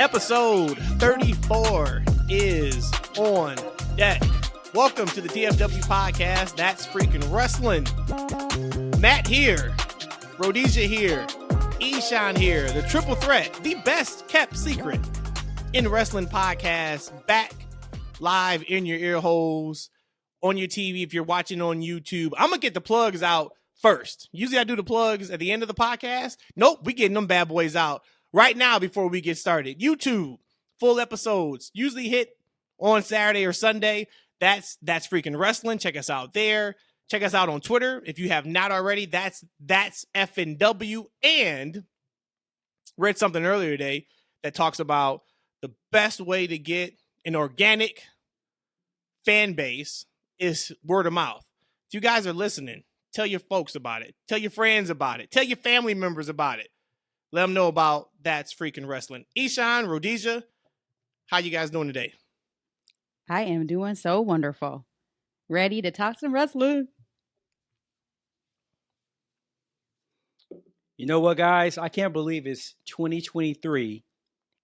Episode 34 is on deck. Welcome to the TFW podcast. That's Freakin Wrestling. Matt here, Rhodesia here, Eshaun here, the triple threat, the best kept secret in wrestling podcast, back live in your ear holes, on your TV if you're watching on YouTube. I'm going to get the plugs out first. Usually I do the plugs at the end of the podcast. Nope, we getting them bad boys out right now before we get started. YouTube, full episodes, usually hit on Saturday or Sunday. That's Freakin Wrestling. Check us out there. Check us out on Twitter if you have not already. That's FNW. And read something earlier today that talks about the best way to get an organic fan base is word of mouth. If you guys are listening, tell your folks about it. Tell your friends about it. Tell your family members about it. Let them know about That's Freakin Wrestling. Eshaun, Rhodesia, how you guys doing today? I am doing so wonderful. Ready to talk some wrestling. You know what, guys? I can't believe it's 2023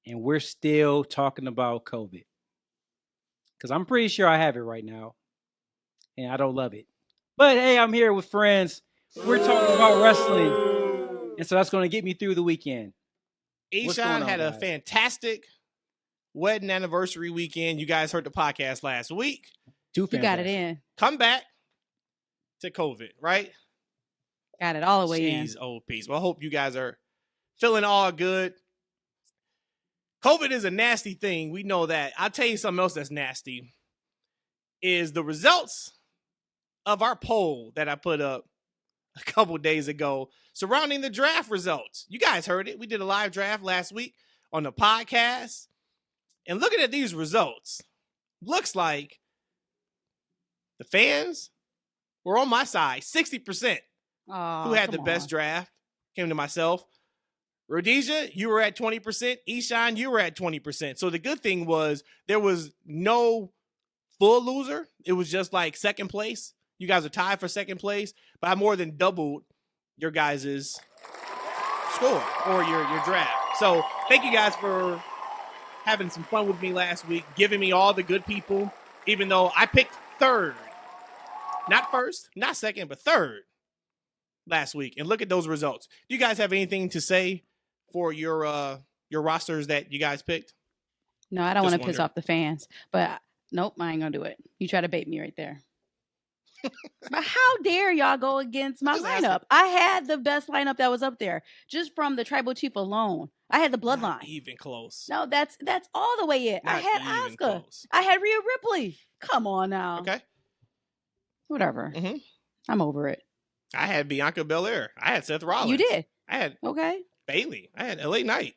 and we're still talking about COVID. Because I'm pretty sure I have it right now. And I don't love it. But hey, I'm here with friends. We're talking about wrestling. And so that's going to get me through the weekend. Eshaun had a fantastic wedding anniversary weekend. You guys heard the podcast last week. You got it in. Come back to COVID, right? Got it all the way in. Jeez, old piece. Well, I hope you guys are feeling all good. COVID is a nasty thing. We know that. I'll tell you something else that's nasty is the results of our poll that I put up a couple days ago surrounding the draft results. You guys heard it. We did a live draft last week on the podcast. And looking at these results, looks like the fans were on my side. 60% who had the best draft came to myself. Rhodesia, you were at 20%. Eshaun, you were at 20%. So the good thing was there was no full loser. It was just like second place. You guys are tied for second place, but I more than doubled your guys' score or your draft. So thank you guys for having some fun with me last week, giving me all the good people, even though I picked third. Not first, not second, but third last week. And look at those results. Do you guys have anything to say for your rosters that you guys picked? No, I don't want to piss off the fans, but nope, I ain't going to do it. You try to bait me right there. But how dare y'all go against my lineup? I had the best lineup that was up there just from the tribal chief alone. I had the bloodline. Not even close. No, that's all the way in. I had Asuka. I had Rhea Ripley. Come on now. Okay. Whatever. Mm-hmm. I'm over it. I had Bianca Belair. I had Seth Rollins. You did. I had Bailey. I had LA Knight.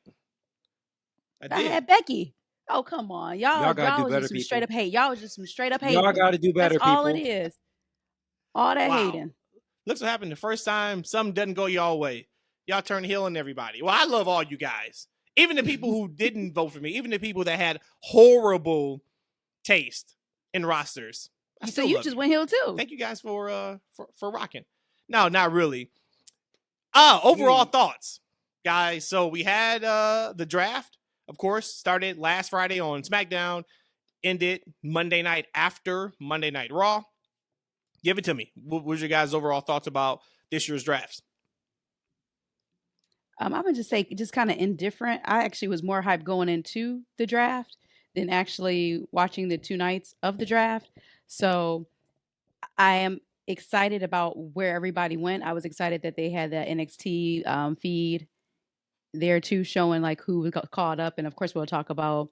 I had Becky. Oh, come on. Y'all was just some straight up hate. Y'all was just some straight up hate. Y'all got to do better, that's people. All it is. All that hating. Looks what happened the first time something doesn't go y'all way. Y'all turn heel on everybody. Well, I love all you guys. Even the people who didn't vote for me. Even the people that had horrible taste in rosters. So you just went heel too. Thank you guys for rocking. No, not really. Overall thoughts, guys. So we had the draft, of course, started last Friday on SmackDown, ended Monday night after Monday Night Raw. Give it to me. What was your guys' overall thoughts about this year's drafts? I'm going to just say just kind of indifferent. I actually was more hyped going into the draft than actually watching the 2 nights of the draft. So I am excited about where everybody went. I was excited that they had that NXT feed there too, showing like who was caught up. And of course, we'll talk about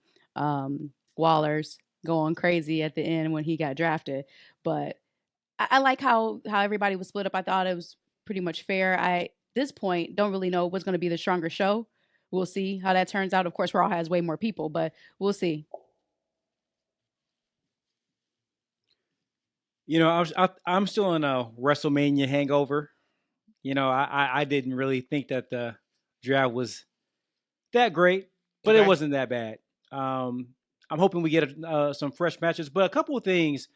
Waller's going crazy at the end when he got drafted. But I like how everybody was split up. I thought it was pretty much fair. At this point, don't really know what's going to be the stronger show. We'll see how that turns out. Of course, Raw has way more people, but we'll see. You know, I'm still in a WrestleMania hangover. You know, I didn't really think that the draft was that great, but it wasn't that bad. I'm hoping we get some fresh matches, but a couple of things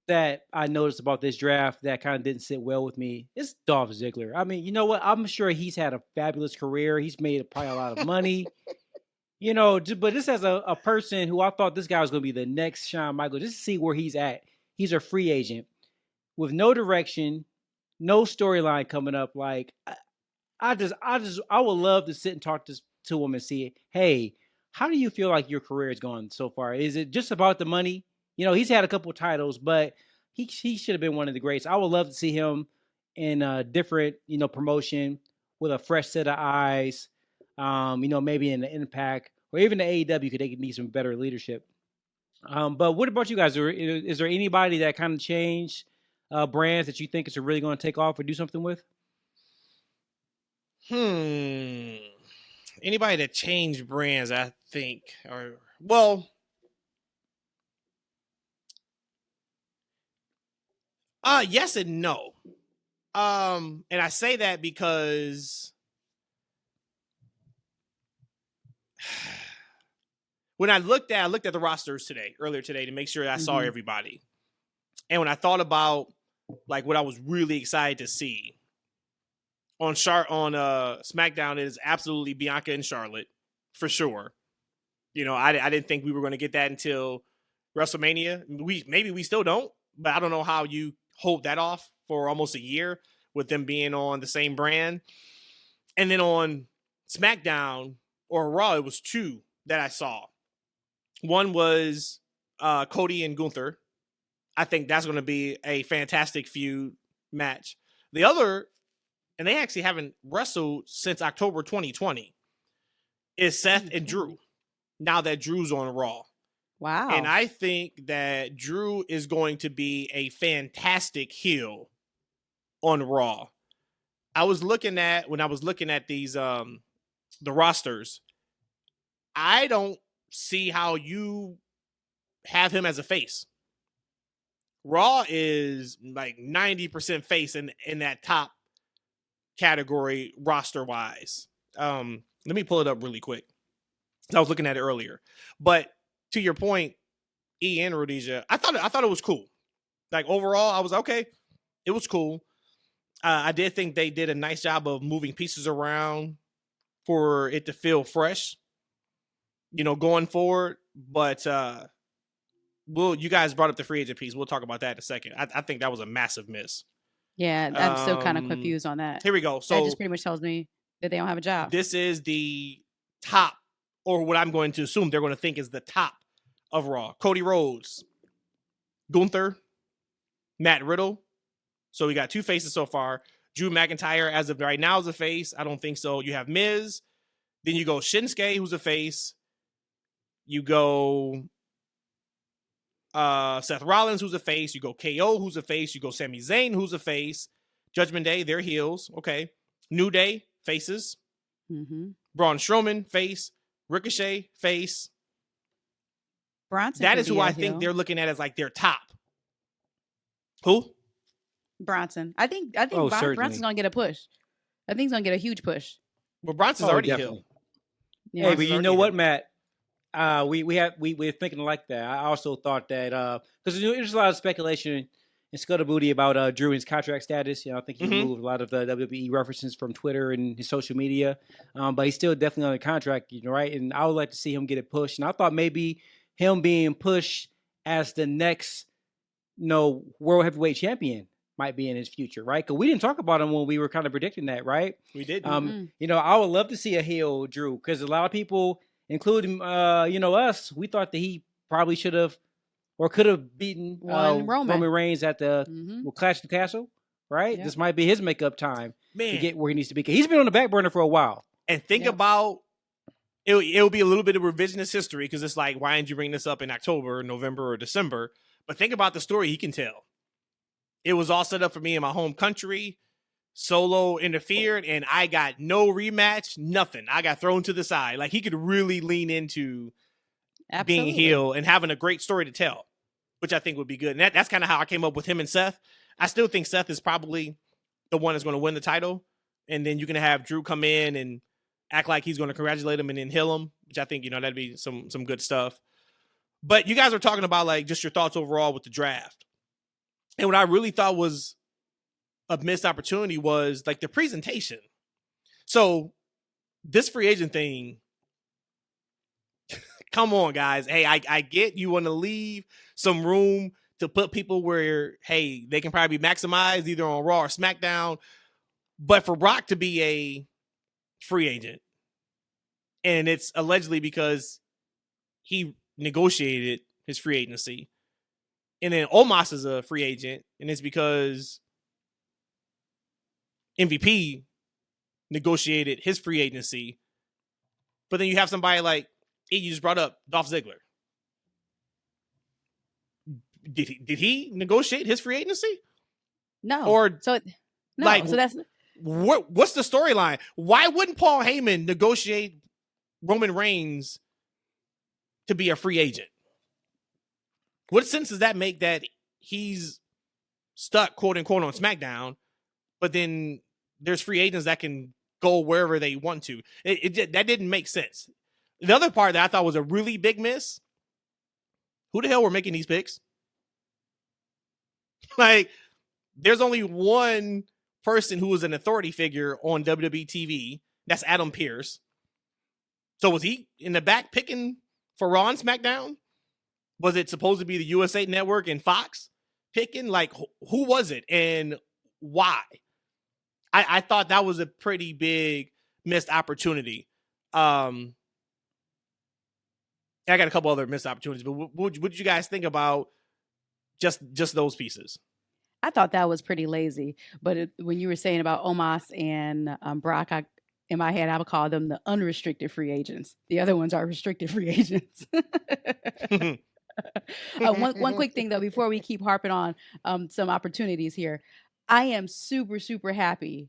that I noticed about this draft that kind of didn't sit well with me is Dolph Ziggler. I mean, you know what? I'm sure he's had a fabulous career. He's made probably a lot of money. You know, but this as a person who I thought this guy was going to be the next Shawn Michaels, just to see where he's at. He's a free agent with no direction, no storyline coming up. Like, I would love to sit and talk to him and see, hey, how do you feel like your career is going so far? Is it just about the money? You know, he's had a couple of titles, but he should have been one of the greats. I would love to see him in a different, promotion with a fresh set of eyes. Maybe in the Impact or even the AEW, because they could need some better leadership. But what about you guys? Is there anybody that kind of changed brands that you think is really going to take off or do something with? Anybody that changed brands, I think, yes and no. And I say that because when I looked at the rosters earlier today to make sure that I saw everybody. And when I thought about like what I was really excited to see on SmackDown, it is absolutely Bianca and Charlotte for sure. I didn't think we were going to get that until WrestleMania. Maybe we still don't, but I don't know how you hold that off for almost a year with them being on the same brand. And then on SmackDown or Raw, it was two that I saw. One was Cody and Gunther. I think that's going to be a fantastic feud match. The other, and they actually haven't wrestled since October 2020, is Seth and Drew. Now that Drew's on Raw. Wow. And I think that Drew is going to be a fantastic heel on Raw. When I was looking at these the rosters, I don't see how you have him as a face. Raw is like 90% face in that top category roster wise. Let me pull it up really quick. I was looking at it earlier, but to your point, E and Rhodesia, I thought it was cool. Like overall, I was okay. It was cool. I did think they did a nice job of moving pieces around for it to feel fresh, going forward. But you guys brought up the free agent piece. We'll talk about that in a second. I think that was a massive miss. Yeah, I'm still kind of confused on that. Here we go. So that just pretty much tells me that they don't have a job. This is the top, or what I'm going to assume they're going to think is the top of Raw. Cody Rhodes, Gunther, Matt Riddle. So we got two faces so far. Drew McIntyre, as of right now, is a face. I don't think so. You have Miz. Then you go Shinsuke, who's a face. You go Seth Rollins, who's a face. You go KO, who's a face. You go Sami Zayn, who's a face. Judgment Day, they're heels. Okay. New Day, faces. Braun Strowman, face. Ricochet, face. Bronson. That is who I think they're looking at as like their top. Who? Bronson. I think Bronson's gonna get a push. I think he's gonna get a huge push. Well, Bronson's already heel. Yeah, hey, but you know what, Matt? We're thinking like that. I also thought that because there's a lot of speculation and scuttlebooty about Drew and his contract status. I think he removed a lot of the WWE references from Twitter and his social media, but he's still definitely on the contract, right? And I would like to see him get it pushed. And I thought maybe him being pushed as the next, world heavyweight champion might be in his future, right? Because we didn't talk about him when we were kind of predicting that, right? We did. I would love to see a heel Drew, because a lot of people, including us, we thought that he probably should have or could have beaten Roman Reigns at the Clash of the Castle, right? Yeah. This might be his makeup time to get where he needs to be. He's been on the back burner for a while. And think about it'll be a little bit of revisionist history, because it's like, why didn't you bring this up in October, November, or December? But think about the story he can tell. It was all set up for me in my home country. Solo interfered, and I got no rematch, nothing. I got thrown to the side. Like, he could really lean into being heel and having a great story to tell, which I think would be good. And that's kind of how I came up with him and Seth. I still think Seth is probably the one that's going to win the title. And then you're going to have Drew come in and act like he's going to congratulate him and then heal him, which I think, that'd be some good stuff. But you guys are talking about, like, just your thoughts overall with the draft. And what I really thought was a missed opportunity was like the presentation. So this free agent thing, come on, guys. Hey, I get you want to leave some room to put people where, hey, they can probably be maximized either on Raw or SmackDown. But for Brock to be a free agent, and it's allegedly because he negotiated his free agency, and then Omos is a free agent, and it's because MVP negotiated his free agency. But then you have somebody like, you just brought up Dolph Ziggler. Did he negotiate his free agency? No. Or so no. like, so that's what's the storyline? Why wouldn't Paul Heyman negotiate Roman Reigns to be a free agent? What sense does that make that he's stuck, quote unquote, on SmackDown, but then there's free agents that can go wherever they want to? That didn't make sense. The other part that I thought was a really big miss, who the hell were making these picks? Like, there's only one person who was an authority figure on WWE TV. That's Adam Pearce. So was he in the back picking for Raw and SmackDown? Was it supposed to be the USA Network and Fox picking? Like, who was it and why? I thought that was a pretty big missed opportunity. I got a couple other missed opportunities, but what did you guys think about just those pieces? I thought that was pretty lazy. But when you were saying about Omos and Brock, in my head, I would call them the unrestricted free agents. The other ones are restricted free agents. One quick thing, though, before we keep harping on some opportunities here. I am super, super happy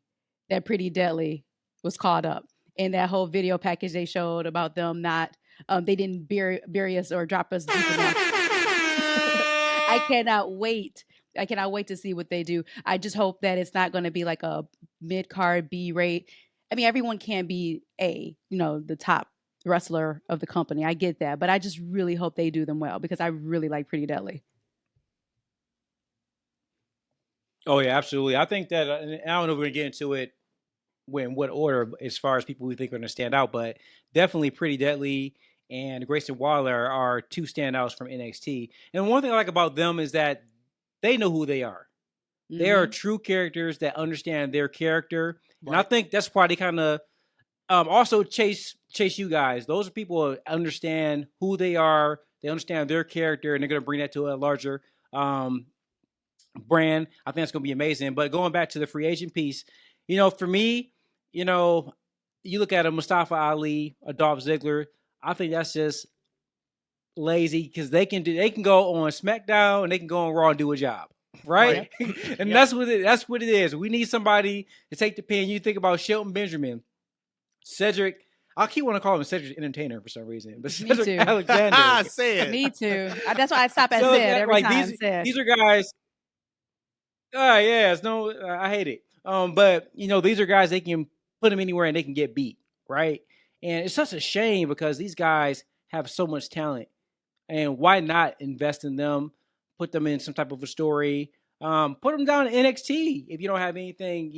that Pretty Deadly was called up. And that whole video package they showed about them not, they didn't bury us or drop us deep enough. I cannot wait to see what they do. I just hope that it's not going to be like a mid-card B rate. I mean, everyone can be the top wrestler of the company. I get that. But I just really hope they do them well because I really like Pretty Deadly. Oh, yeah, absolutely. I think that, I don't know if we're going to get into it in what order as far as people we think are going to stand out, but definitely Pretty Deadly and Grayson Waller are two standouts from NXT. And one thing I like about them is that they know who they are. Mm-hmm. They are true characters that understand their character. Right. And I think that's why they kind of also chase you guys. Those are people who understand who they are. They understand their character, and they're going to bring that to a larger brand. I think it's going to be amazing. But going back to the free agent piece, for me, you look at a Mustafa Ali, a Dolph Ziggler. I think that's just lazy because they can go on SmackDown and they can go on Raw and do a job, right? And that's what it is. We need somebody to take the pen. You think about Shelton Benjamin, Cedric. I keep wanting to call him Cedric Entertainer for some reason, but Cedric Alexander. Me too. That's why I stop at Ced every time. These are guys. I hate it. But these are guys, they can put them anywhere and they can get beat, right? And it's such a shame because these guys have so much talent. And why not invest in them, put them in some type of a story, put them down in NXT if you don't have anything,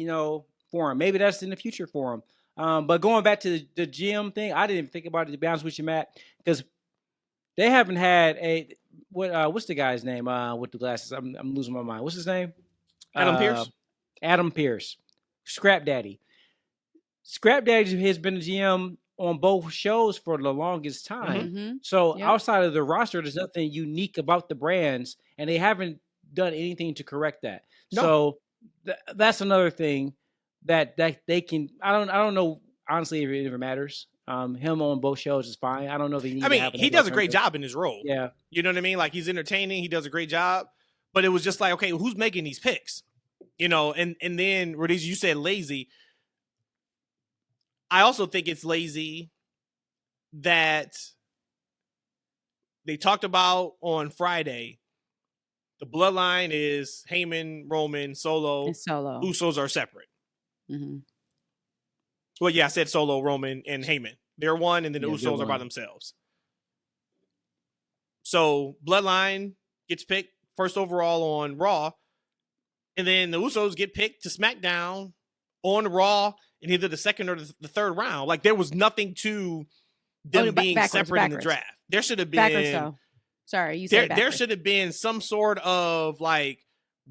for them. Maybe that's in the future for them. But going back to the GM thing, I didn't even think about it, to be honest with you, Matt, because they haven't had what's the guy's name with the glasses? I'm losing my mind. What's his name? Adam Pearce. Adam Pearce. Scrap Daddy. Scrap Daddy has been a GM on both shows for the longest time. Mm-hmm. So outside of the roster, there's nothing unique about the brands, and they haven't done anything to correct that. No. So that's another thing that they can. I don't know honestly if it ever matters. Him on both shows is fine. I don't know if he needs. I mean, he does a great job in his role. Yeah, you know what I mean. Like, he's entertaining. He does a great job. But it was just like, okay, who's making these picks? And then Rhodesia, you said lazy. I also think it's lazy that they talked about on Friday. The bloodline is Heyman, Roman, Solo. And Solo. Usos are separate. Mm-hmm. Well, yeah, I said Solo, Roman, and Heyman. They're one, and then the Usos are by themselves. So bloodline gets picked first overall on Raw, and then the Usos get picked to SmackDown on Raw in either the second or the third round. Like, there was nothing to them being separate in the draft. there should have Backwards been though. Sorry, you said there should have been some sort of like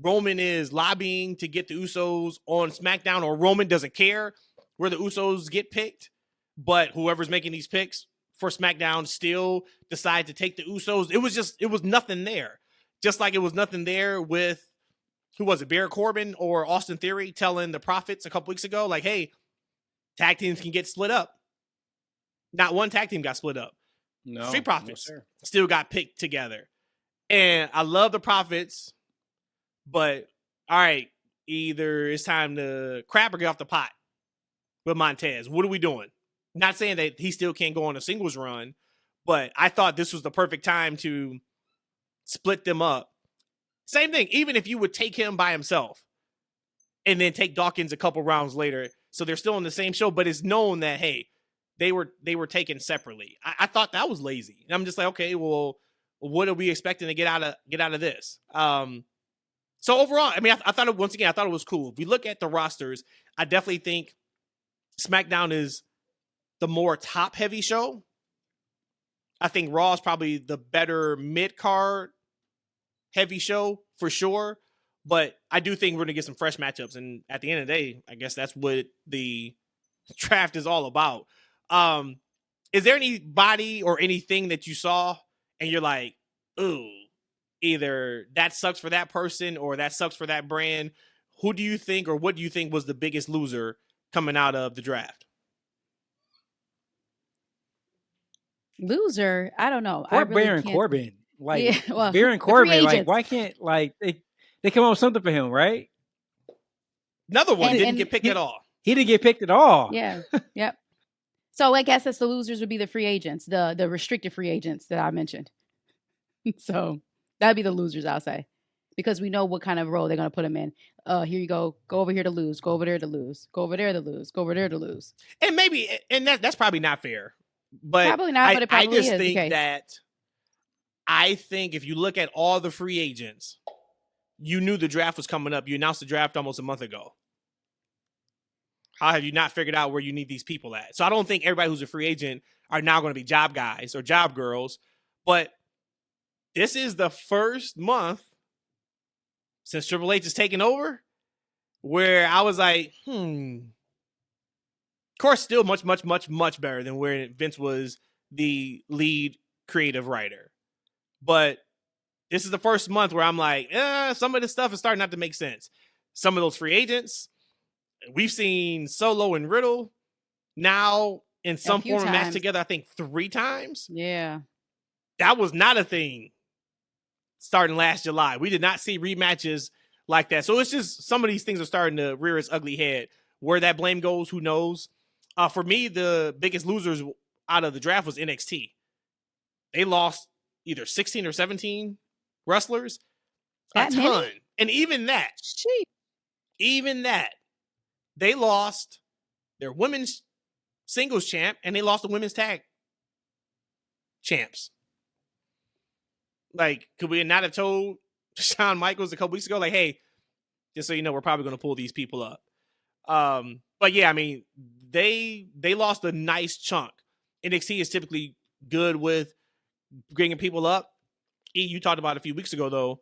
Roman is lobbying to get the Usos on SmackDown, or Roman doesn't care where the Usos get picked, but whoever's making these picks for SmackDown still decide to take the Usos. It was nothing there. Just like it was nothing there with, who was it, Baron Corbin or Austin Theory telling the Profits a couple weeks ago, like, hey, tag teams can get split up. Not one tag team got split up. No, Street Profits no, still got picked together. And I love the Profits, but all right, either it's time to crap or get off the pot with Montez. What are we doing? Not saying that he still can't go on a singles run, but I thought this was the perfect time to split them up. Same thing, even if you would take him by himself and then take Dawkins a couple rounds later, so they're still on the same show, but it's known that, hey, they were taken separately. I thought that was lazy. And I'm just like, okay, well, what are we expecting to get out of this? So overall, I mean, I thought it was cool. If we look at the rosters, I definitely think SmackDown is the more top-heavy show. I think Raw is probably the better mid-card heavy show for sure. But I do think we're going to get some fresh matchups. And at the end of the day, I guess that's what the draft is all about. Is there anybody or anything that you saw and you're like, ooh, either that sucks for that person or that sucks for that brand? Who do you think, or what do you think was the biggest loser coming out of the draft? Loser? I don't know. Or Baron Corbin. Like, yeah, well, Baron Corbin, like, why can't, like, they come up with something for him, right? Another one didn't get picked at all. He didn't get picked at all. Yeah. Yep. So I guess that's the losers would be the free agents, the restricted free agents that I mentioned. So that'd be the losers, I'll say, because we know what kind of role they're going to put them in. Here you go. Go over here to lose. Go over there to lose. Go over there to lose. Go over there to lose. And maybe, and that's probably not fair. But probably not. But it probably I just is think that I think if you look at all the free agents, you knew the draft was coming up. You announced the draft almost a month ago. How have you not figured out where you need these people at? So I don't think everybody who's a free agent are now going to be job guys or job girls. But this is the first month since Triple H has taken over where I was like, Of course, still much, much, much, much better than where Vince was the lead creative writer. But this is the first month where I'm like, some of this stuff is starting not to make sense. Some of those free agents, we've seen Solo and Riddle now in some form of match together, I think 3 times. Yeah. That was not a thing starting last July. We did not see rematches like that. So it's just some of these things are starting to rear its ugly head. Where that blame goes, who knows? For me, the biggest losers out of the draft was NXT. They lost either 16 or 17 wrestlers. A ton. And even that, they lost their women's singles champ and they lost the women's tag champs. Like, could we not have told Shawn Michaels a couple weeks ago, like, hey, just so you know, we're probably going to pull these people up. But yeah, I mean, they lost a nice chunk. NXT is typically good with bringing people up. You talked about it a few weeks ago, though.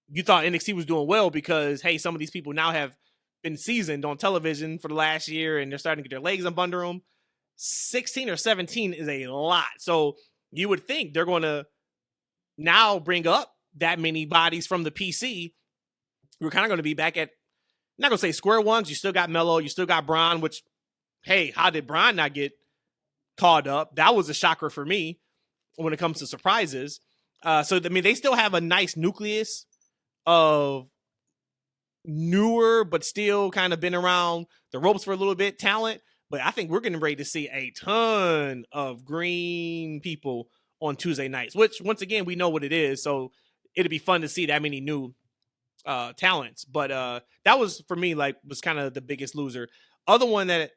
You thought NXT was doing well because, hey, some of these people now have been seasoned on television for the last year and they're starting to get their legs up under them. 16 or 17 is a lot. So you would think they're going to now bring up that many bodies from the PC. We're kind of going to be back at, I'm not going to say square ones. You still got Melo. You still got Braun, which, hey, how did Braun not get called up? That was a shocker for me when it comes to surprises. So, I mean, they still have a nice nucleus of newer, but still kind of been around the ropes for a little bit talent. But I think we're getting ready to see a ton of green people on Tuesday nights, which once again, we know what it is. So it'd be fun to see that many new talents. But that was, for me, like, was kind of the biggest loser. Other one that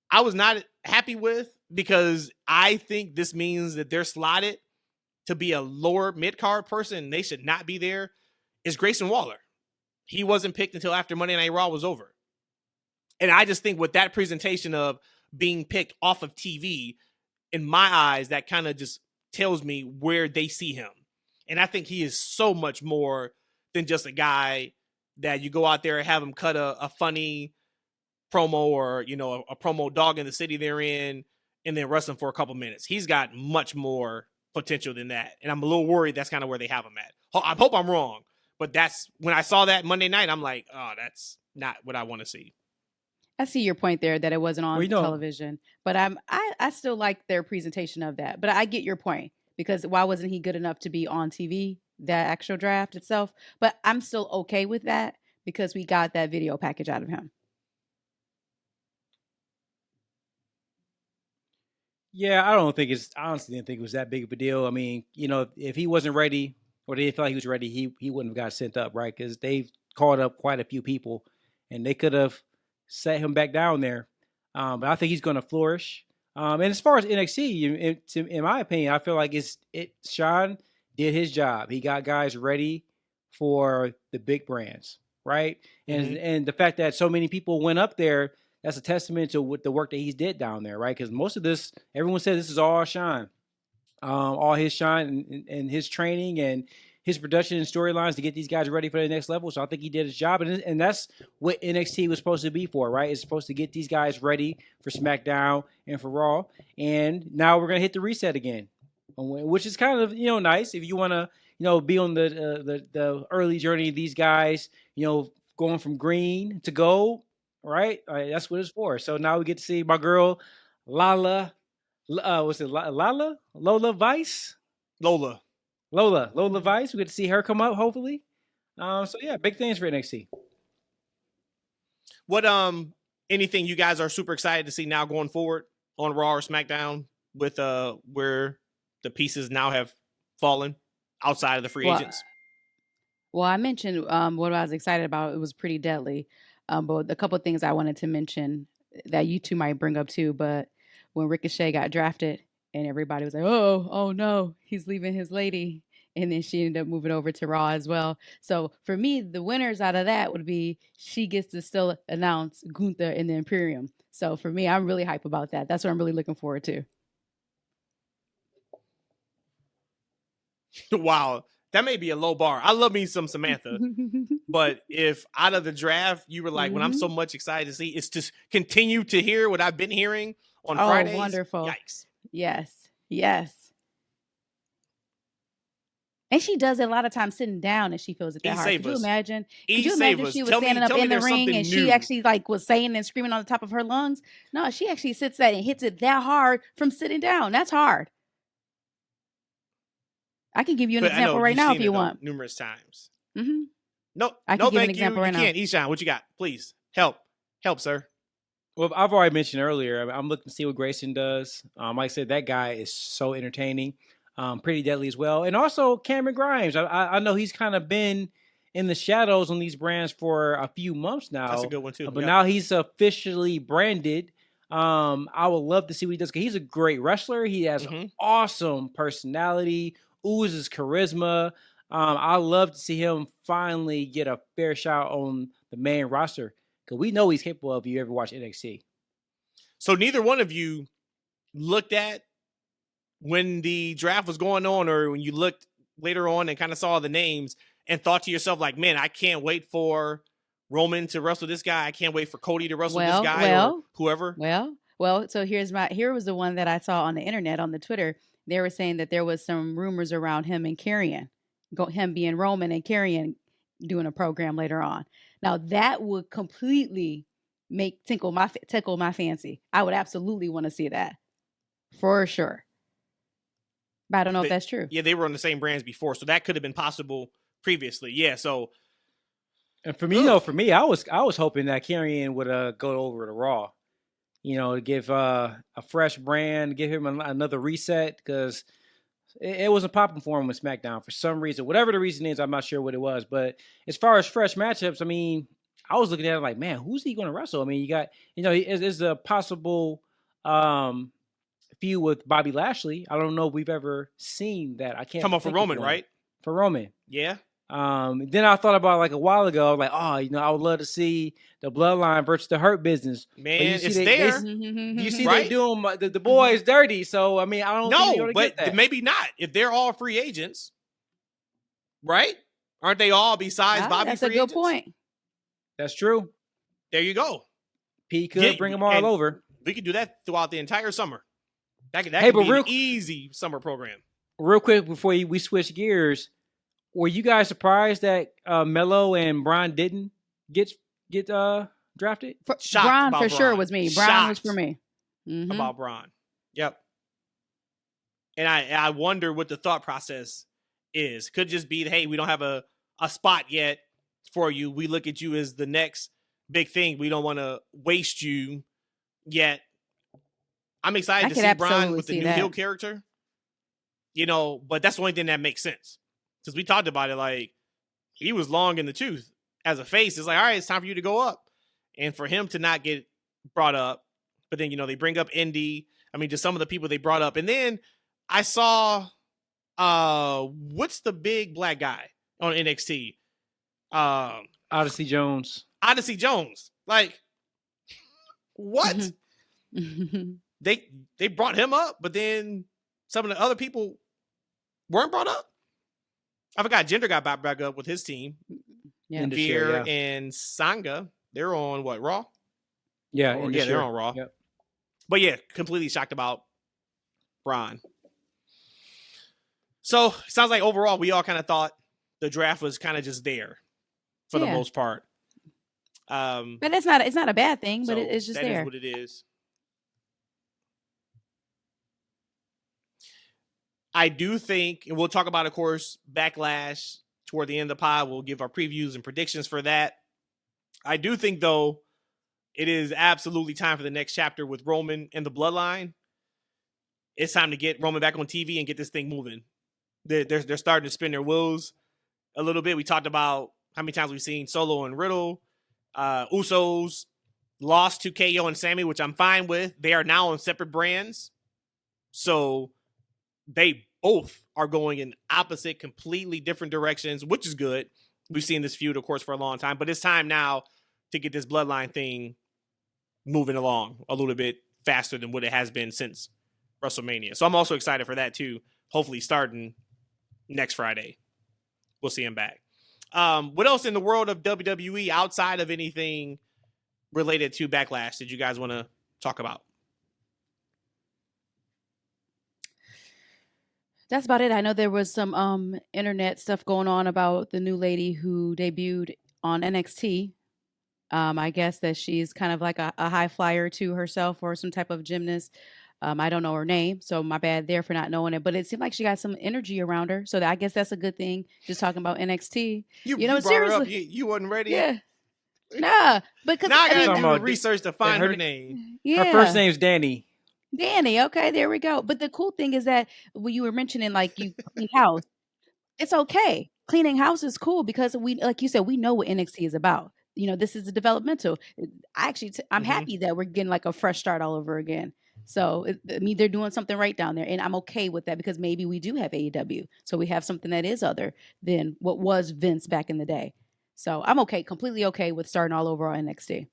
I was not happy with, because I think this means that they're slotted to be a lower mid-card person. They should not be there, is Grayson Waller. He wasn't picked until after Monday Night Raw was over. And I just think with that presentation of being picked off of TV, in my eyes, that kind of just tells me where they see him. And I think he is so much more than just a guy that you go out there and have him cut a funny promo or, you know, a promo dog in the city they're in and then wrestle him for a couple minutes. He's got much more potential than that. And I'm a little worried that's kind of where they have him at. I hope I'm wrong. But that's when I saw that Monday night, I'm like, oh, that's not what I want to see. I see your point there that it wasn't on television, but I still like their presentation of that. But I get your point, because why wasn't he good enough to be on TV, that actual draft itself? But I'm still okay with that because we got that video package out of him. Yeah, I honestly didn't think it was that big of a deal. I mean, you know, if he wasn't ready or they didn't feel like he was ready, he wouldn't have got sent up, right? Because they've called up quite a few people and they could have set him back down there. But I think he's going to flourish. And as far as NXT, in my opinion, I feel like Eshaun did his job. He got guys ready for the big brands, right? And the fact that so many people went up there, that's a testament to what the work that he's did down there, right? Because most of this, everyone said this is all Eshaun, all his shine and his training and his production and storylines to get these guys ready for the next level. So I think he did his job, and that's what NXT was supposed to be for, right? It's supposed to get these guys ready for SmackDown and for Raw. And now we're gonna hit the reset again, which is kind of, you know, nice if you want to, you know, be on the early journey of these guys, you know, going from green to gold. Right? That's what it's for. So now we get to see my girl, Lola Vice? Lola Vice. We get to see her come up, hopefully. So yeah, big things for NXT. What anything you guys are super excited to see now going forward on Raw or SmackDown with where the pieces now have fallen outside of the free agents? Well, I mentioned what I was excited about. It was pretty deadly. But a couple of things I wanted to mention that you two might bring up too. But when Ricochet got drafted and everybody was like, oh no, he's leaving his lady. And then she ended up moving over to Raw as well. So for me, the winners out of that would be she gets to still announce Gunther in the Imperium. So for me, I'm really hype about that. That's what I'm really looking forward to. Wow. That may be a low bar. I love me some Samantha. But if out of the draft, you were like, when I'm so much excited to see, it's just continue to hear what I've been hearing on Fridays. Oh, wonderful. Yikes. Yes. And she does it a lot of times sitting down and she feels it that hard. Could you imagine? Could you imagine if she was standing up in the ring and she actually like was saying and screaming on the top of her lungs? No, she actually sits there and hits it that hard from sitting down. That's hard. I can give you an example right now if you want. Numerous times. Mm-hmm. No, I can give an example right now. You can't. Eshaun, what you got? Please help, sir. Well, I've already mentioned earlier. I'm looking to see what Grayson does. Like I said, that guy is so entertaining, pretty deadly as well. And also Cameron Grimes. I know he's kind of been in the shadows on these brands for a few months now. That's a good one too. But now he's officially branded. I would love to see what he does. 'Cause he's a great wrestler. He has awesome personality. Oozes charisma. I love to see him finally get a fair shot on the main roster because we know he's capable of. If you ever watch NXT, so neither one of you looked at when the draft was going on, or when you looked later on and kind of saw the names and thought to yourself, like, "Man, I can't wait for Roman to wrestle this guy. I can't wait for Cody to wrestle this guy or whoever." Well. So here was the one that I saw on the internet on the Twitter. They were saying that there was some rumors around him and Karrion, him being Roman and Karrion doing a program later on. Now that would completely tickle my fancy. I would absolutely want to see that for sure. But I don't know if that's true. Yeah, they were on the same brands before, so that could have been possible previously. Yeah, so. And for me, I was hoping that Karrion would go over to Raw. You know, to give a fresh brand, give him another reset, because it wasn't popping for him with SmackDown for some reason. Whatever the reason is, I'm not sure what it was. But as far as fresh matchups, I mean, I was looking at it like, man, who's he going to wrestle? I mean, you got, you know, is a possible feud with Bobby Lashley. I don't know if we've ever seen that. I can't come up for Roman, right? For Roman. Yeah. Then I thought about like a while ago, like, oh, I would love to see the Bloodline versus the Hurt Business. Man, it's there. You see, right? they doing the boys dirty. So I mean, I don't think they're gonna but get that. maybe not. If they're all free agents, right? Aren't they all besides Bobby? That's free a good agents? point. That's true. There you go. P could bring them all over. We could do that throughout the entire summer. That could Hey, be but an easy summer program. Real quick before we switch gears, were you guys surprised that Melo and Braun didn't get drafted? Shocked Braun about for Braun. sure was me. Braun Shocked was for me. Mhm. about Braun. Yep. And I wonder what the thought process is. Could just be, hey, we don't have a spot yet for you. We look at you as the next big thing. We don't want to waste you yet. I'm excited to see Braun with the new heel character. But that's the only thing that makes sense. Because we talked about it, like, he was long in the tooth. As a face, it's like, all right, it's time for you to go up. And for him to not get brought up, but then, they bring up Indy. I mean, just some of the people they brought up. And then I saw, what's the big black guy on NXT? Odyssey Jones. Like, what? They brought him up, but then some of the other people weren't brought up. I forgot Jinder got back up with his team. Yeah. Veer and Sangha. They're on what, Raw? Yeah, they're on Raw. Yep. But yeah, completely shocked about Braun. So sounds like overall we all kind of thought the draft was kind of just there for the most part. But it's not a bad thing, but it's just there. That is what it is. I do think, and we'll talk about, of course, Backlash toward the end of the pod. We'll give our previews and predictions for that. I do think, though, it is absolutely time for the next chapter with Roman and the Bloodline. It's time to get Roman back on TV and get this thing moving. They're starting to spin their wheels a little bit. We talked about how many times we've seen Solo and Riddle. Usos lost to KO and Sammy, which I'm fine with. They are now on separate brands. So they both are going in opposite, completely different directions, which is good. We've seen this feud, of course, for a long time, but it's time now to get this Bloodline thing moving along a little bit faster than what it has been since WrestleMania. So I'm also excited for that too. Hopefully starting next Friday, we'll see him back. What else in the world of WWE outside of anything related to Backlash did you guys want to talk about? That's about it. I know there was some internet stuff going on about the new lady who debuted on NXT. I guess that she's kind of like a high flyer to herself or some type of gymnast. I don't know her name, so my bad there for not knowing it. But it seemed like she got some energy around her, so I guess that's a good thing. Just talking about NXT, you brought seriously, her up. You wasn't ready. Yeah, nah, because now I gotta do the research to find her name. Yeah, her first name's Danny. Danny. Okay, there we go. But the cool thing is that when you were mentioning like you clean house, it's okay. Cleaning house is cool because we, like you said, we know what NXT is about. This is a developmental. I'm happy that we're getting like a fresh start all over again. So they're doing something right down there, and I'm okay with that because maybe we do have AEW, so we have something that is other than what was Vince back in the day. So I'm okay, completely okay with starting all over on NXT.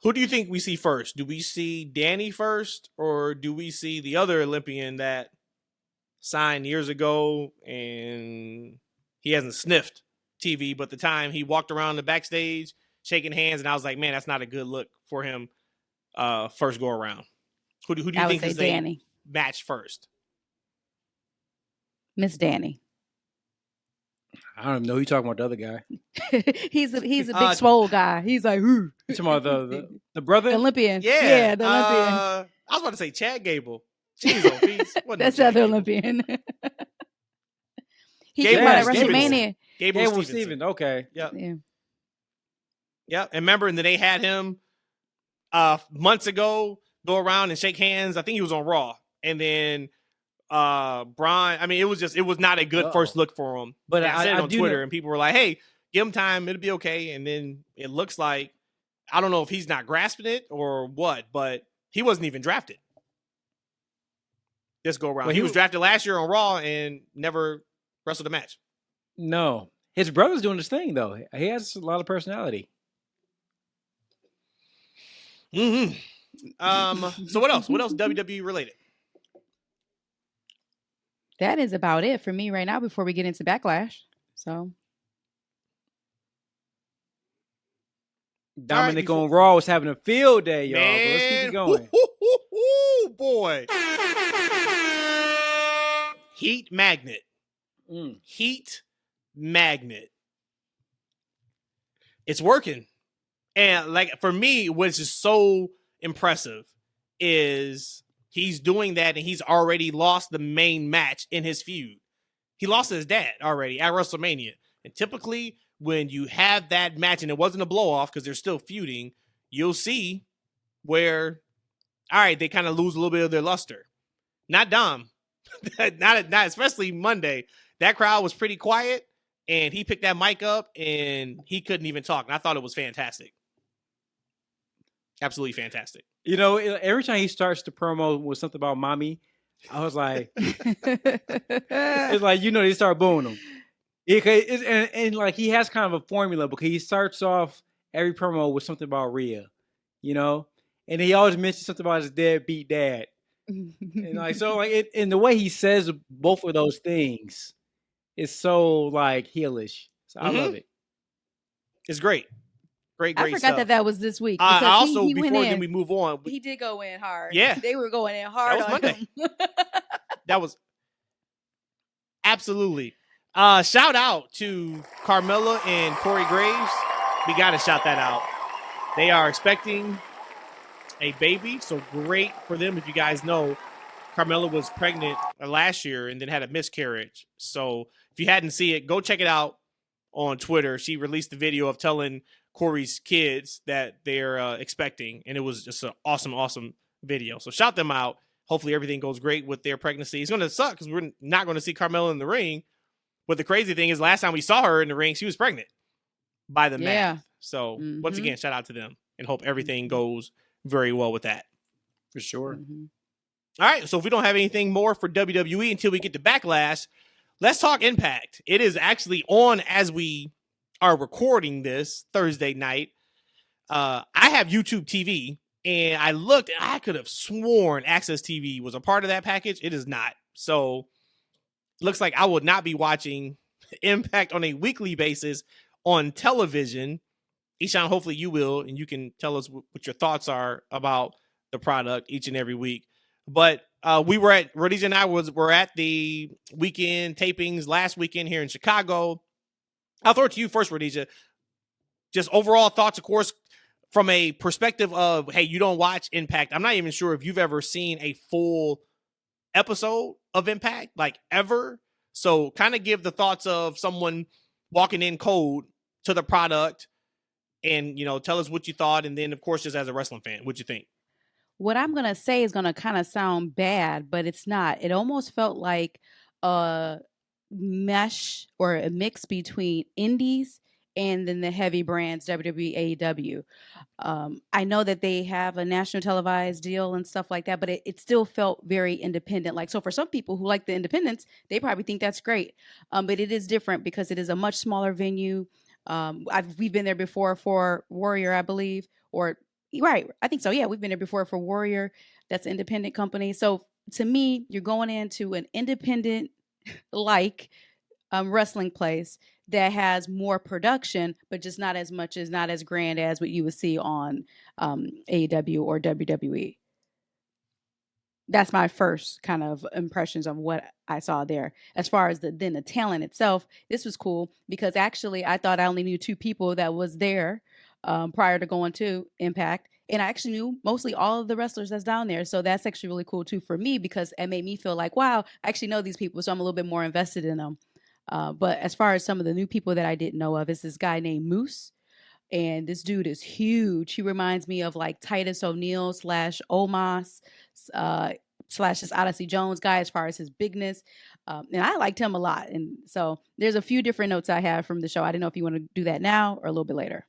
Who do you think we see first? Do we see Danny first, or do we see the other Olympian that signed years ago and he hasn't sniffed TV, but the time he walked around the backstage shaking hands, and I was like, man, that's not a good look for him first go around. Who do you think is Danny match first? Miss Danny. I don't know. You talking about the other guy? he's a big swole guy. He's like, who? You talking about the brother? The Olympian. Yeah, the Olympian. I was about to say Chad Gable. Jeez, oh, peace. That's the other Olympian. He came out at WrestleMania. Gable Stevens. Okay. Yep. Yeah. Yep. And remember, and then they had him months ago go around and shake hands. I think he was on Raw. And then Braun, I mean, it was not a good first look for him. But I said it on Twitter, and people were like, hey, give him time, it'll be okay. And then it looks like, I don't know if he's not grasping it or what, but he wasn't even drafted. this go around. Well, he was drafted last year on Raw and never wrestled a match. No. His brother's doing his thing, though. He has a lot of personality. Mm-hmm. So what else? What else WWE related? That is about it for me right now before we get into Backlash. So Dominic on Raw was having a field day, y'all. Man, But let's keep it going. Boy. Heat magnet. Heat magnet. It's working. And like for me, what's just so impressive is he's doing that and he's already lost the main match in his feud. He lost his dad already at WrestleMania. And typically when you have that match and it wasn't a blow off because they're still feuding, you'll see where, all right, they kind of lose a little bit of their luster. Not Dom. not especially Monday. That crowd was pretty quiet and he picked that mic up and he couldn't even talk. And I thought it was fantastic. Absolutely fantastic. You know, every time he starts the promo with something about mommy, I was like, it's like, you know, they start booing him. And like he has kind of a formula because he starts off every promo with something about Rhea, you know, and he always mentions something about his deadbeat dad. And like, so like and the way he says both of those things is so like heelish. So I love it. It's great. Great I forgot stuff. that was this week. I also, he before then we move on. He did go in hard. Yeah. They were going in hard that was on Monday. him. That was absolutely. Shout out to Carmella and Corey Graves. We got to shout that out. They are expecting a baby, so great for them. If you guys know, Carmella was pregnant last year and then had a miscarriage. So if you hadn't seen it, go check it out on Twitter. She released the video of telling Corey's kids that they're expecting, and it was just an awesome video. So shout them out. Hopefully everything goes great with their pregnancy. It's going to suck because we're not going to see Carmella in the ring. But the crazy thing is last time we saw her in the ring, she was pregnant by the math. So once again, shout out to them and hope everything goes very well with that. For sure. All right. So if we don't have anything more for WWE until we get to Backlash, let's talk Impact. It is actually on as we are recording this Thursday night. I have YouTube TV and I looked and I could have sworn Access TV was a part of that package. It is not. So looks like I would not be watching Impact on a weekly basis on television. Eshaun, hopefully you will, and you can tell us what your thoughts are about the product each and every week. But we were at, Rhodesia and I were at the weekend tapings last weekend here in Chicago. I'll throw it to you first, Rhodesia. Just overall thoughts, of course, from a perspective of, hey, you don't watch Impact. I'm not even sure if you've ever seen a full episode of Impact, like ever. So kind of give the thoughts of someone walking in cold to the product and, you know, tell us what you thought. And then, of course, just as a wrestling fan, what'd you think? What I'm going to say is going to kind of sound bad, but it's not. It almost felt like a mesh or a mix between indies and then the heavy brands, WWE, AEW. I know that they have a national televised deal and stuff like that, but it still felt very independent. Like, so for some people who like the independents, they probably think that's great. But it is different because it is a much smaller venue. We've been there before for Warrior, I believe, or right. I think so. Yeah. We've been there before for Warrior. That's an independent company. So to me, you're going into an independent like wrestling place that has more production, but just not as much as, not as grand as what you would see on AEW or WWE. That's my first kind of impressions of what I saw there. As far as the talent itself, this was cool because actually I thought I only knew two people that was there prior to going to Impact. And I actually knew mostly all of the wrestlers that's down there. So that's actually really cool too for me because it made me feel like, wow, I actually know these people. So I'm a little bit more invested in them. But as far as some of the new people that I didn't know of, is this guy named Moose. And this dude is huge. He reminds me of like Titus O'Neil / Omos / this Odyssey Jones guy as far as his bigness. And I liked him a lot. And so there's a few different notes I have from the show. I don't know if you want to do that now or a little bit later.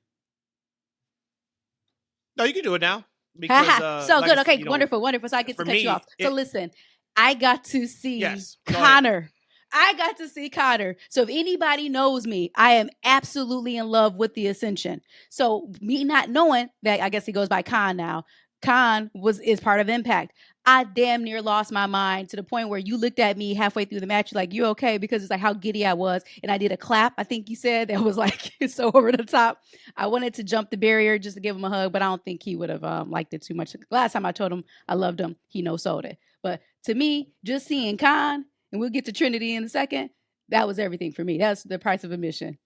No, you can do it now. Because, so like good. I Okay, said, wonderful. So I get to cut you off. So listen, I got to see Connor. I got to see Connor. So if anybody knows me, I am absolutely in love with the Ascension. So me not knowing that, I guess he goes by Khan now. Khan is part of Impact. I damn near lost my mind to the point where you looked at me halfway through the match like, you okay? Because it's like how giddy I was. And I did a clap, I think you said, that was like so over the top. I wanted to jump the barrier just to give him a hug, but I don't think he would have liked it too much. Last time I told him I loved him, he no-sold it. But to me, just seeing Khan, and we'll get to Trinity in a second, that was everything for me. That's the price of admission.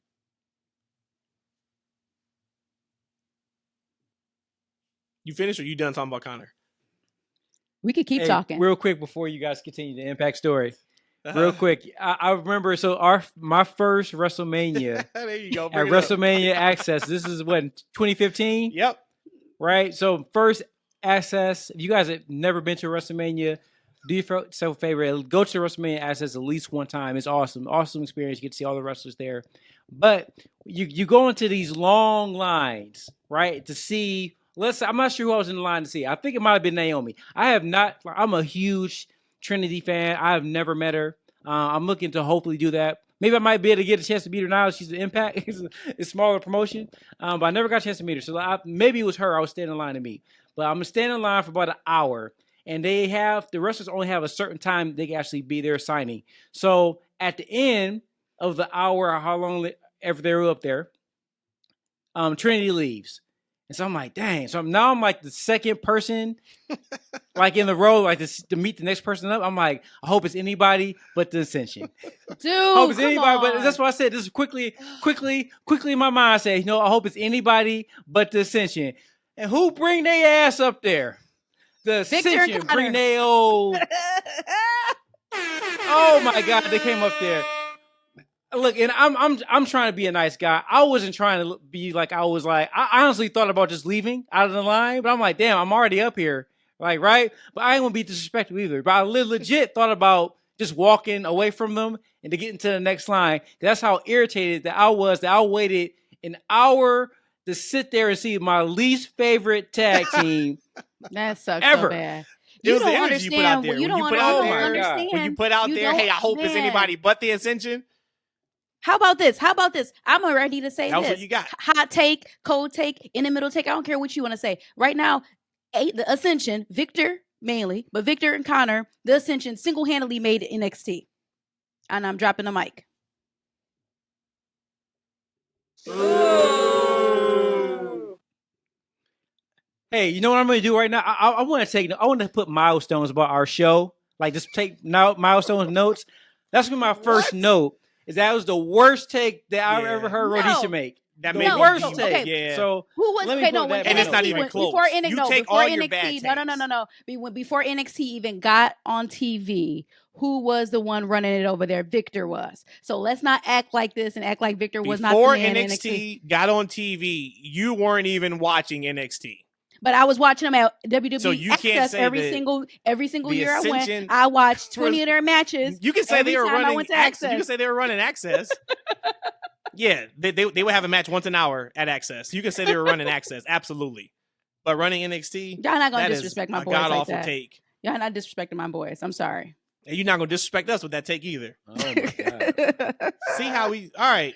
You finished or you done talking about Connor? We could keep talking. Real quick before you guys continue the Impact story. Real quick. I remember, my first WrestleMania there you go. at WrestleMania Access. This is what, 2015? Yep. Right? So first Access, if you guys have never been to WrestleMania, do yourself a favor, go to WrestleMania Access at least one time. It's awesome. Awesome experience. You get to see all the wrestlers there. But you go into these long lines, right, to see. I'm not sure who I was in the line to see. I think it might have been Naomi. I'm a huge Trinity fan. I have never met her. I'm looking to hopefully do that. Maybe I might be able to get a chance to meet her now. She's an Impact. It's a smaller promotion. But I never got a chance to meet her. So maybe it was her I was standing in line to meet. But I'm going to stand in line for about an hour. And the wrestlers only have a certain time they can actually be there signing. So at the end of the hour, or how long ever they were up there, Trinity leaves. And so I'm like, dang. So now I'm like the second person, like in the row, like to meet the next person up. I'm like, I hope it's anybody but the Ascension. Dude, I hope it's anybody, on. but that's what I said. This is quickly in my mind. I say, I hope it's anybody but the Ascension. And who bring their ass up there? The Ascension bring their old. Oh my God, they came up there. Look, and I'm trying to be a nice guy. I wasn't trying to be like I was like. I honestly thought about just leaving out of the line, but I'm like, damn, I'm already up here, like right. But I ain't gonna be disrespectful either. But I legit thought about just walking away from them and to get into the next line. That's how irritated that I was. That I waited an hour to sit there and see my least favorite tag team. That sucks ever. So bad. It was the energy you put out there. When you put out there, hey, I hope it's anybody but the Ascension. How about this? I'm ready to say that this. What you got. Hot take, cold take, in the middle take. I don't care what you want to say. Right now, the Ascension, Victor mainly, but Victor and Connor, the Ascension single-handedly made NXT. And I'm dropping the mic. Ooh. Hey, you know what I'm going to do right now? I want to put milestones about our show. Like just take milestone notes. That's been my first note. Is that was the worst take that I've ever heard Rhodesia make. That made the worst take. Okay. Yeah. So who was and it's not even close. Before NXT, no. Before NXT even got on TV, who was the one running it over there? Victor was. So let's not act like this and act like Victor was not the man. Before NXT got on TV, you weren't even watching NXT. But I was watching them at WWE so you Access can't say every single year I went. Ascension I watched 20 of their matches. You can say they were running Access. You can say they were running Access. Yeah, they would have a match once an hour at Access. You can say they were running Access, absolutely. But running NXT, y'all not gonna disrespect my boys god like awful that. Take. Y'all not disrespecting my boys. I'm sorry. And you're not gonna disrespect us with that take either. Oh my God. See how we? All right.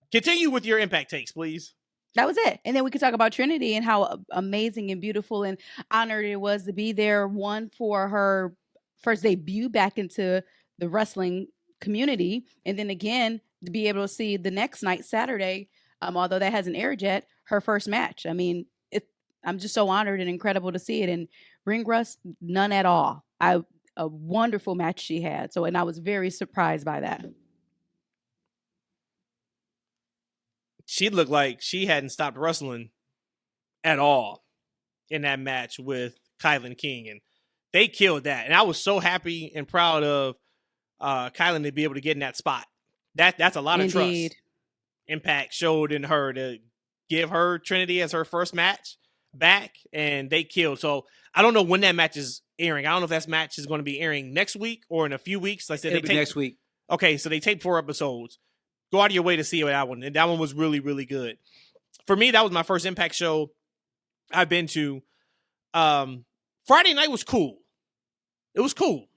Continue with your Impact takes, please. That was it. And then we could talk about Trinity and how amazing and beautiful and honored it was to be there. One, for her first debut back into the wrestling community. And then again, to be able to see the next night, Saturday, although that hasn't aired yet, her first match. I mean, I'm just so honored and incredible to see it. And ring rust, none at all. A wonderful match she had. And I was very surprised by that. She looked like she hadn't stopped wrestling at all in that match with Kylan King. And they killed that. And I was so happy and proud of Kylan to be able to get in that spot. That's a lot of trust. Impact showed in her to give her Trinity as her first match back. And they killed. So I don't know when that match is airing. I don't know if that match is going to be airing next week or in a few weeks. Like I said, next week. Okay, so they taped 4 episodes. Go out of your way to see that one. And that one was really, really good. For me, that was my first Impact show I've been to. Friday night was cool. it was cool.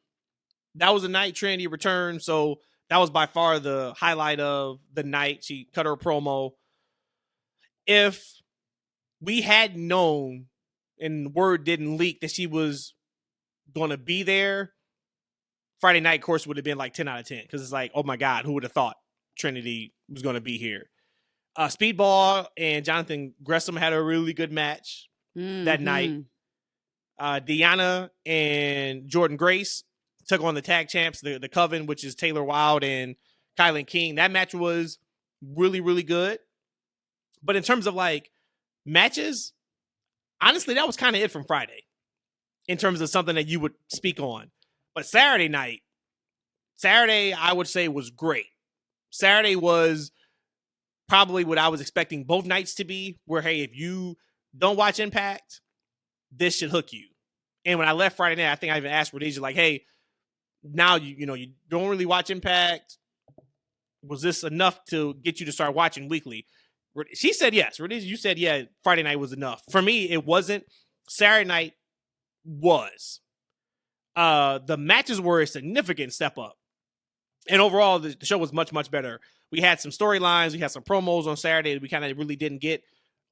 That was the night Trinity returned, so that was by far the highlight of the night. She cut her promo. If we had known and word didn't leak that she was going to be there, Friday night, of course, would have been like 10 out of 10 because it's like, oh my God, who would have thought Trinity was going to be here? Speedball and Jonathan Gresham had a really good match that night. Deanna and Jordan Grace took on the tag champs, the Coven, which is Taylor Wilde and Kylan King. That match was really, really good. But in terms of like matches, honestly, that was kind of it from Friday in terms of something that you would speak on. But Saturday, I would say was great. Saturday was probably what I was expecting both nights to be, where, hey, if you don't watch Impact, this should hook you. And when I left Friday night, I think I even asked Rhodesia, like, hey, now you don't really watch Impact. Was this enough to get you to start watching weekly? She said yes. Rhodesia, you said, yeah, Friday night was enough. For me, it wasn't. Saturday night was. The matches were a significant step up. And overall, the show was much, much better. We had some storylines. We had some promos on Saturday that we kind of really didn't get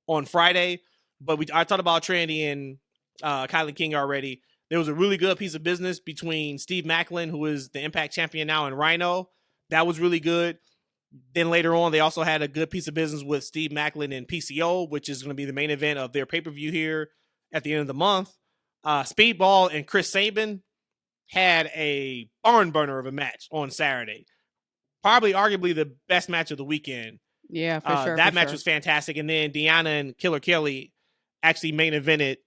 on Friday. But I talked about Trinity and Kylan King already. There was a really good piece of business between Steve Macklin, who is the Impact champion now, and Rhino. That was really good. Then later on, they also had a good piece of business with Steve Macklin and PCO, which is going to be the main event of their pay-per-view here at the end of the month. Speedball and Chris Sabin had a barn burner of a match on Saturday. Probably arguably the best match of the weekend. Yeah, for sure. That match was fantastic. And then Deanna and Killer Kelly actually main evented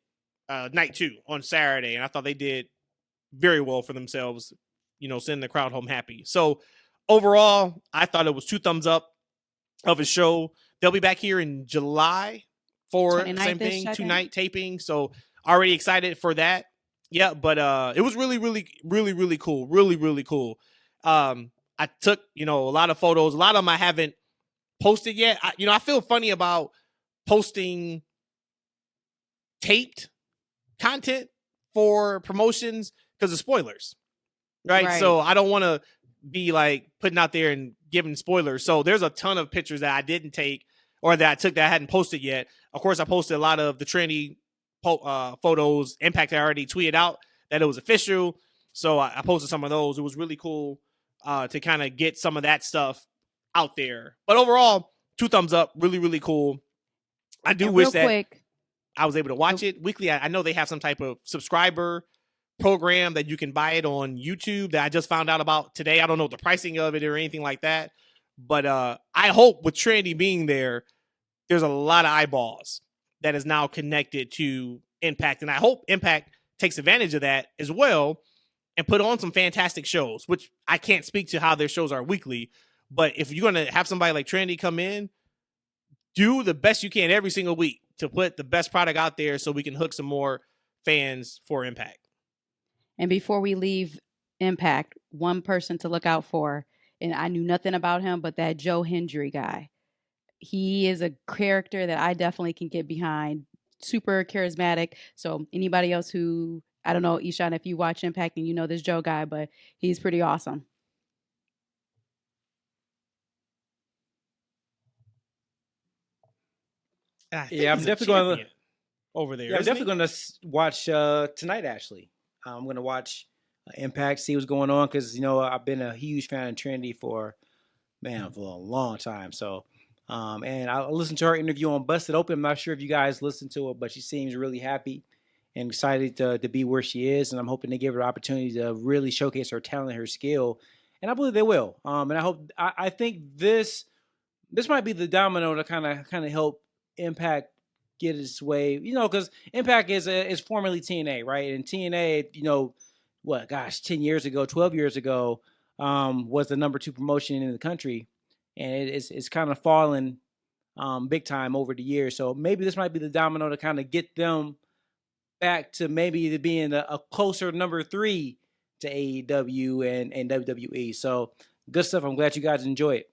night 2 on Saturday. And I thought they did very well for themselves, sending the crowd home happy. So overall, I thought it was 2 thumbs up of a show. They'll be back here in July for the same thing, 2-night taping. So already excited for that. Yeah, but it was really, really, really, really cool. Really, really cool. I took, a lot of photos. A lot of them I haven't posted yet. I feel funny about posting taped content for promotions because of spoilers, right? So I don't want to be like putting out there and giving spoilers. So there's a ton of pictures that I didn't take or that I took that I hadn't posted yet. Of course, I posted a lot of the Trinity photos. Impact I already tweeted out that it was official, so I posted some of those. It was really cool to kind of get some of that stuff out there. But overall, 2 thumbs up. Really, really cool. I do wish that I was able to watch it weekly. I know they have some type of subscriber program that you can buy it on YouTube that I just found out about today. I don't know the pricing of it or anything like that. But I hope with Trinity being there, there's a lot of eyeballs that is now connected to Impact. And I hope Impact takes advantage of that as well and put on some fantastic shows, which I can't speak to how their shows are weekly. But if you're going to have somebody like Trinity come in, do the best you can every single week to put the best product out there so we can hook some more fans for Impact. And before we leave Impact, one person to look out for, and I knew nothing about him, but that Joe Hendry guy. He is a character that I definitely can get behind. Super charismatic. So anybody else who, I don't know, Eshaun, if you watch Impact and you know this Joe guy, but he's pretty awesome. Yeah, I'm definitely going to over there. Yeah, I'm definitely going to watch tonight. Actually, I'm going to watch Impact, see what's going on because I've been a huge fan of Trinity for a long time. So. And I listened to her interview on Busted Open. I'm not sure if you guys listened to it, but she seems really happy and excited to be where she is. And I'm hoping to give her an opportunity to really showcase her talent and her skill. And I believe they will. And I think this might be the domino to kind of help Impact get its way, because Impact is formerly TNA, right? And TNA, 10 years ago, 12 years ago, was the number 2 promotion in the country. And it's kind of fallen big time over the years. So maybe this might be the domino to kind of get them back to maybe being a closer number 3 to AEW and WWE. So good stuff. I'm glad you guys enjoy it.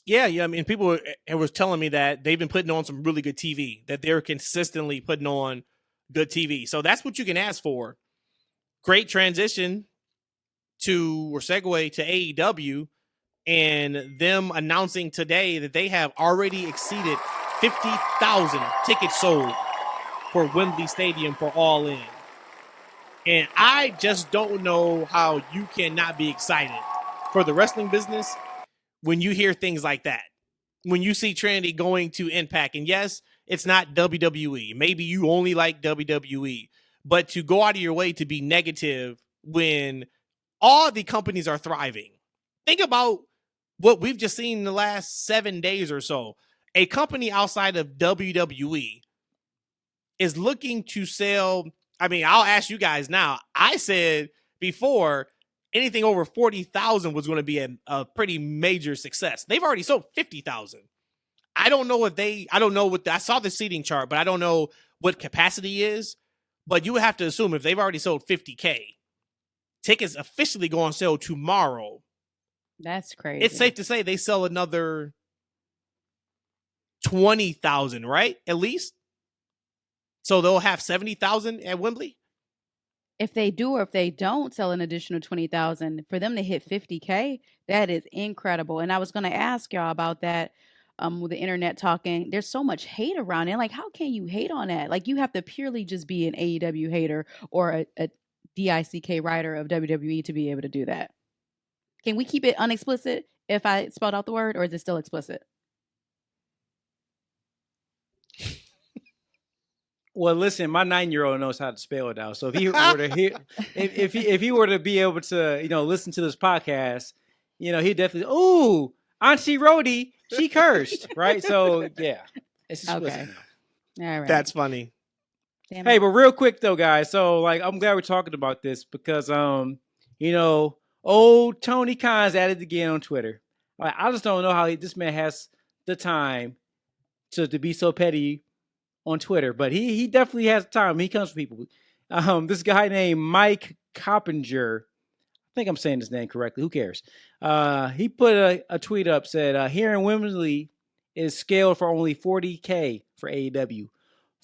Yeah. I mean, people were telling me that they've been putting on some really good TV, that they're consistently putting on good TV. So that's what you can ask for great transition to or segue to AEW and them announcing today that they have already exceeded 50,000 tickets sold for Wembley Stadium for All In. And I just don't know how you cannot be excited for the wrestling business when you hear things like that. When you see Trinity going to Impact, and yes, it's not WWE. Maybe you only like WWE, but to go out of your way to be negative when all the companies are thriving. Think about what we've just seen in the last 7 days or so. A company outside of WWE is looking to sell. I mean, I'll ask you guys now. I said before anything over 40,000 was going to be a pretty major success. They've already sold 50,000. I don't know I saw the seating chart, but I don't know what capacity is. But you would have to assume if they've already sold 50K, tickets officially go on sale tomorrow. That's crazy. It's safe to say they sell another 20,000, right? At least. So they'll have 70,000 at Wembley? If they do or if they don't sell an additional 20,000, for them to hit 50K, that is incredible. And I was going to ask y'all about that with the internet talking. There's so much hate around it. Like, how can you hate on that? Like, you have to purely just be an AEW hater or a DICK writer of WWE to be able to do that. Can we keep it unexplicit if I spelled out the word, or is it still explicit? Well, listen, my 9-year-old knows how to spell it out. So if he were to hear, if he were to be able to, listen to this podcast, he definitely, ooh, Auntie Rhodey, she cursed, right? So yeah, it's explicit now. All right, that's funny. Damn Hey, it. but real quick though, guys. So like, I'm glad we're talking about this because, old Tony Khan's at it again on Twitter. Like, I just don't know how this man has the time to be so petty on Twitter, but he definitely has time. He comes for people. This guy named Mike Coppinger, I think I'm saying his name correctly. Who cares? He put a tweet up, said, here in Wembley is scaled for only 40K for AEW.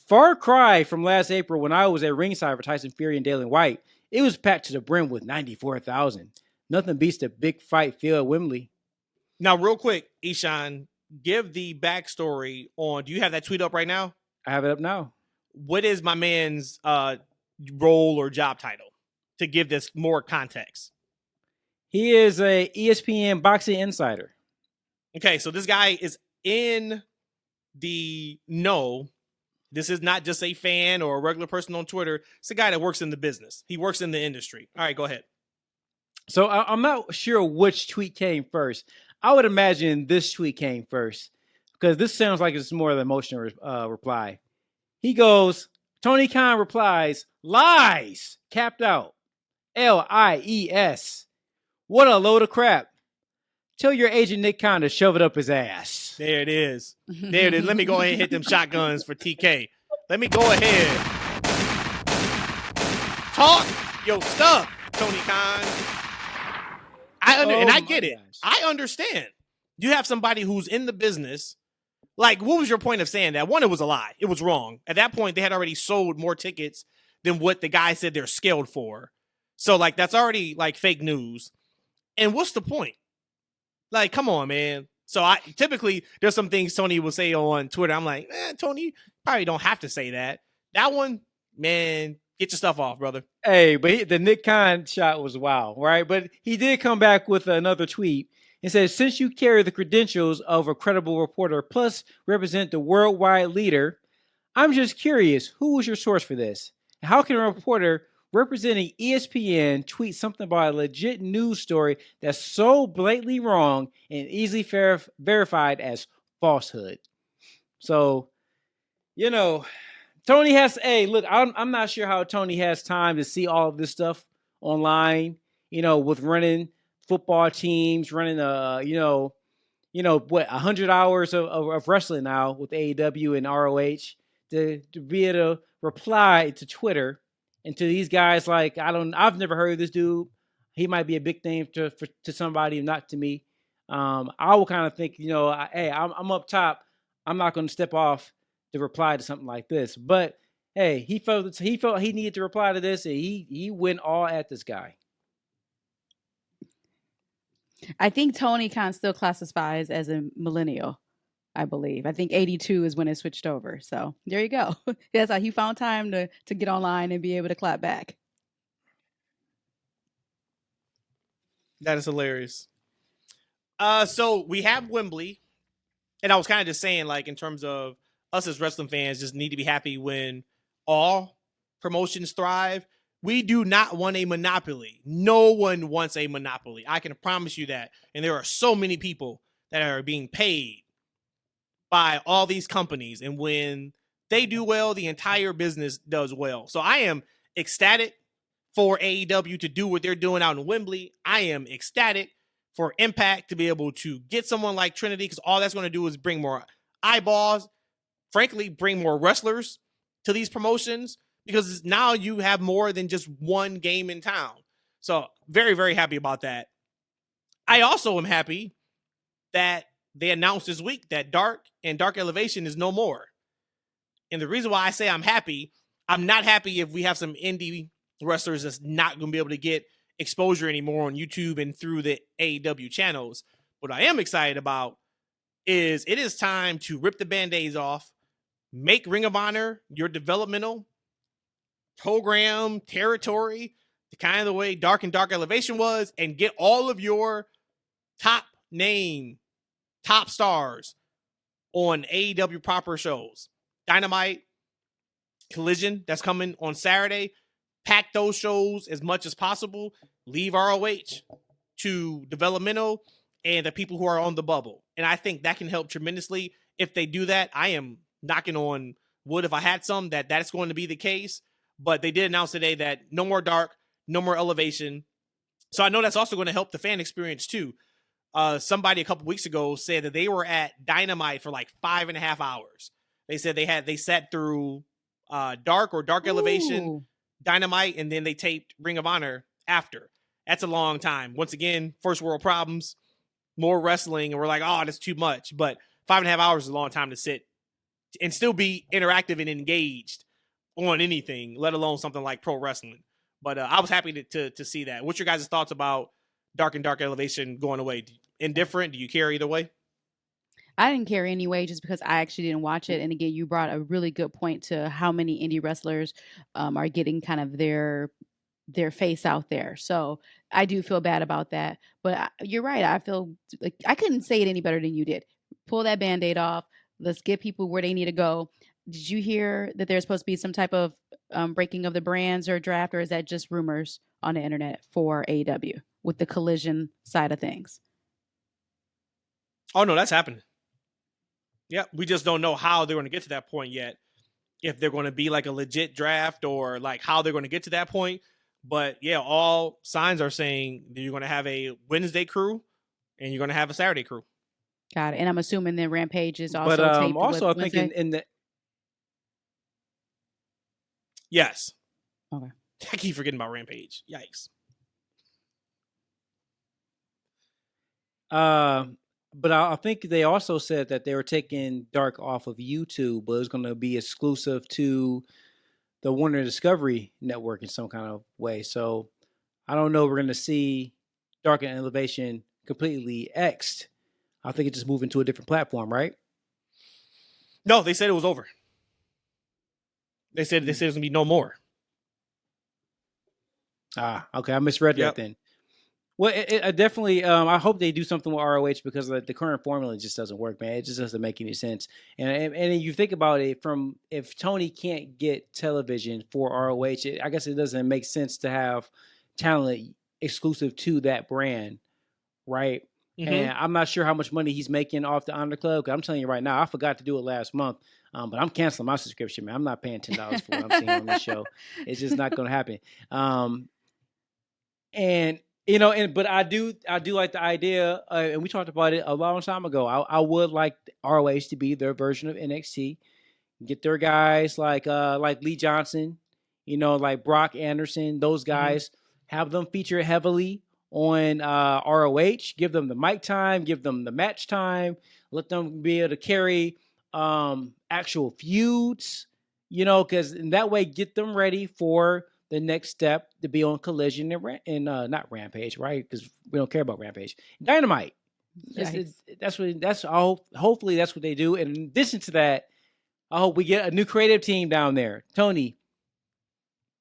Far cry from last April when I was at ringside for Tyson Fury and Dalen White. It was packed to the brim with 94,000. Nothing beats the big fight feel at Wembley. Now, real quick, Eshaun, give the backstory on, do you have that tweet up right now? I have it up now. What is my man's role or job title to give this more context? He is a ESPN boxing insider. Okay, so this guy is in the know. This is not just a fan or a regular person on Twitter. It's a guy that works in the business. He works in the industry. All right, go ahead. So I'm not sure which tweet came first. I would imagine this tweet came first because this sounds like it's more of an emotional reply. He goes, Tony Khan replies, lies, capped out, LIES. What a load of crap. Tell your agent Nick Khan to shove it up his ass. There it is. There it is. Let me go ahead and hit them shotguns for TK. Let me go ahead. Talk your stuff, Tony Khan. And I get it. Gosh. I understand. You have somebody who's in the business. Like, what was your point of saying that? One, it was a lie. It was wrong. At that point, they had already sold more tickets than what the guy said they're scaled for. So, like, that's already, like, fake news. And what's the point? Like, come on, man. So, typically, there's some things Tony will say on Twitter. I'm like, Tony, you probably don't have to say that. That one, man, get your stuff off, brother. Hey, but the Nick Khan shot was wild, right? But he did come back with another tweet. It says, since you carry the credentials of a credible reporter plus represent the worldwide leader, I'm just curious, who was your source for this? How can a reporter representing ESPN tweet something about a legit news story that's so blatantly wrong and easily verified as falsehood? So, Tony has, hey, look, I'm not sure how Tony has time to see all of this stuff online, with running football teams, running, 100 hours of wrestling now with AEW and ROH to be able to reply to Twitter and to these guys. Like, I've never heard of this dude. He might be a big name to somebody, not to me. I will kind of think, hey, I'm up top. I'm not going to step off to reply to something like this. But hey, he felt he needed to reply to this, and he went all at this guy. I think Tony Khan still classifies as a millennial, I believe. I think 82 is when it switched over. So there you go. That's how he found time to get online and be able to clap back. That is hilarious. So we have Wembley, and I was kind of just saying, like, in terms of us as wrestling fans, just need to be happy when all promotions thrive. We do not want a monopoly. No one wants a monopoly. I can promise you that. And there are so many people that are being paid by all these companies. And when they do well, the entire business does well. So I am ecstatic for AEW to do what they're doing out in Wembley. I am ecstatic for Impact to be able to get someone like Trinity, because all that's going to do is bring more eyeballs, frankly, bring more wrestlers to these promotions, because now you have more than just one game in town. So very, very happy about that. I also am happy that they announced this week that Dark and Dark Elevation is no more. And the reason why I say I'm happy, I'm not happy if we have some indie wrestlers that's not going to be able to get exposure anymore on YouTube and through the AEW channels. What I am excited about is it is time to rip the band-aids off, make Ring of Honor your developmental program territory, the kind of the way Dark and Dark Elevation was, and get all of your top stars on AEW proper shows. Dynamite, Collision, that's coming on Saturday. Pack those shows as much as possible. Leave ROH to developmental and the people who are on the bubble. And I think that can help tremendously. If they do that, I am knocking on wood if I had some that's going to be the case. But they did announce today that no more Dark, no more Elevation. So I know that's also going to help the fan experience too. Somebody a couple weeks ago said that they were at Dynamite for like 5.5 hours. They said they sat through Dark or Dark Elevation, Dynamite, and then they taped Ring of Honor after. That's a long time. Once again, first world problems, more wrestling, and we're like, oh, that's too much. But 5.5 hours is a long time to sit and still be interactive and engaged on anything, let alone something like pro wrestling. But I was happy to see that. What's your guys' thoughts about Dark and Dark Elevation going away? Indifferent? Do you care either way? I didn't care anyway, just because I actually didn't watch it. And again, you brought a really good point to how many indie wrestlers are getting kind of their face out there. So I do feel bad about that. But you're right. I feel like I couldn't say it any better than you did. Pull that Band-Aid off. Let's get people where they need to go. Did you hear that there's supposed to be some type of breaking of the brands or draft, or is that just rumors on the internet for AEW with the Collision side of things? Oh, no, that's happening. Yeah, we just don't know how they're going to get to that point yet. If they're going to be like a legit draft or like how they're going to get to that point. But yeah, all signs are saying that you're going to have a Wednesday crew and you're going to have a Saturday crew. Got it. And I'm assuming that Rampage is also But taped also, I with think in the Yes. Okay. I keep forgetting about Rampage. Yikes. But I think they also said that they were taking Dark off of YouTube, but it was going to be exclusive to the Warner Discovery Network in some kind of way. So I don't know. We're going to see Dark and Elevation completely X'd. I think it just moved into a different platform, right? No, they said it was over. They said there's going to be no more. Okay. I misread that then. Well, it definitely, I hope they do something with ROH because the current formula just doesn't work, man. It just doesn't make any sense. And you think about it from, if Tony can't get television for ROH, I guess it doesn't make sense to have talent exclusive to that brand, right? Mm-hmm. And I'm not sure how much money he's making off the Honor Club. Cause I'm telling you right now, I forgot to do it last month. But I'm canceling my subscription, man. I'm not paying $10 for what I'm seeing on this show. It's just not going to happen. And you know, but I do like the idea, and we talked about it a long time ago. I would like ROH to be their version of NXT, get their guys like Lee Johnson, you know, like Brock Anderson, those guys, have them feature heavily on ROH, give them the mic time, give them the match time, let them be able to carry actual feuds, because in that way, get them ready for the next step to be on Collision and not Rampage, right? Because we don't care about Rampage. Dynamite. That's all. Hopefully, that's what they do. And in addition to that, I hope we get a new creative team down there. Tony,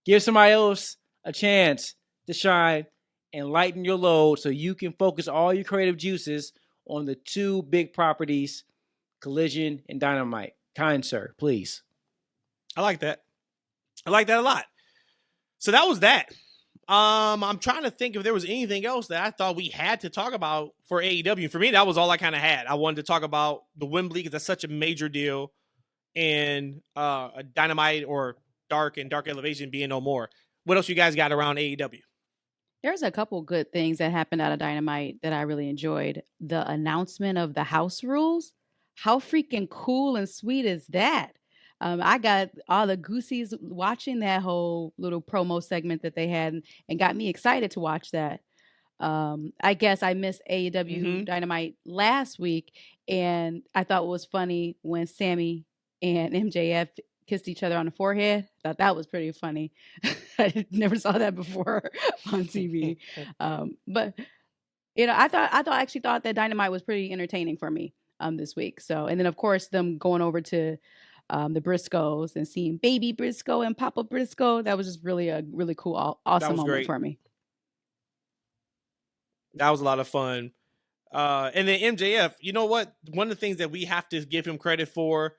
give somebody else a chance to shine and lighten your load so you can focus all your creative juices on the two big properties, Collision and Dynamite. Kind sir, please. I like that. I like that a lot. So that was that. I'm trying to think if there was anything else that I thought we had to talk about for AEW. For me, that was all I kind of had. I wanted to talk about the Wembley because that's such a major deal, and a Dynamite or Dark and Dark Elevation being no more. What else you guys got around AEW? There's a couple good things that happened out of Dynamite that I really enjoyed. The announcement of the house rules. How freaking cool and sweet is that? I got all the goosies watching that whole little promo segment that they had and got me excited to watch that. I guess I missed AEW Dynamite last week, and I thought it was funny when Sammy and MJF kissed each other on the forehead. Thought that was pretty funny. I never saw that before on TV. But I actually thought that Dynamite was pretty entertaining for me this week. So, and then of course them going over to the Briscoes and seeing Baby Briscoe and Papa Briscoe. That was just really a really cool, awesome moment for me. That was a lot of fun. And then MJF, you know what? One of the things that we have to give him credit for,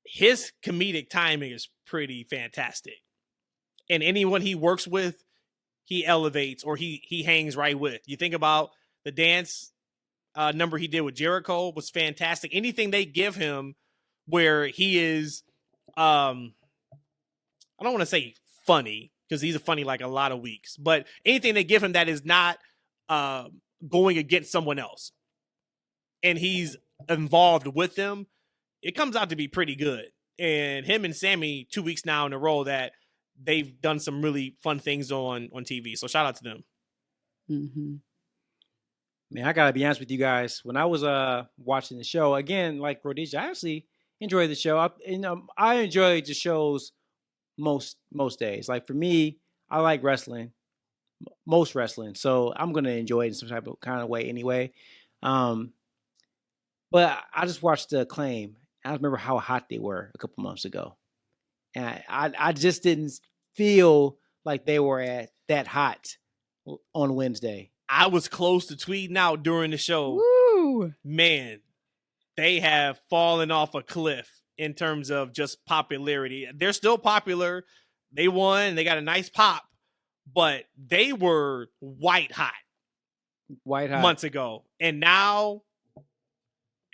his comedic timing is pretty fantastic. And anyone he works with, he elevates or he hangs right with. You think about the dance number he did with Jericho was fantastic. Anything they give him where he is, I don't want to say funny because he's funny like a lot of weeks, but anything they give him that is not going against someone else and he's involved with them, it comes out to be pretty good. And him and Sammy 2 weeks now in a row that they've done some really fun things on TV. So shout out to them. Mm-hmm. Man, I gotta be honest with you guys. When I was watching the show again, like Rhodesia, I actually enjoyed the show. I enjoy the shows most days. Like for me, I like wrestling, most wrestling, so I'm gonna enjoy it in some type of kind of way anyway. But I just watched the Acclaim. I remember how hot they were a couple months ago, and I just didn't feel like they were at that hot on Wednesday. I was close to tweeting out during the show. Woo! Man, they have fallen off a cliff in terms of just popularity. They're still popular. They won. They got a nice pop, but they were white hot months ago, and now,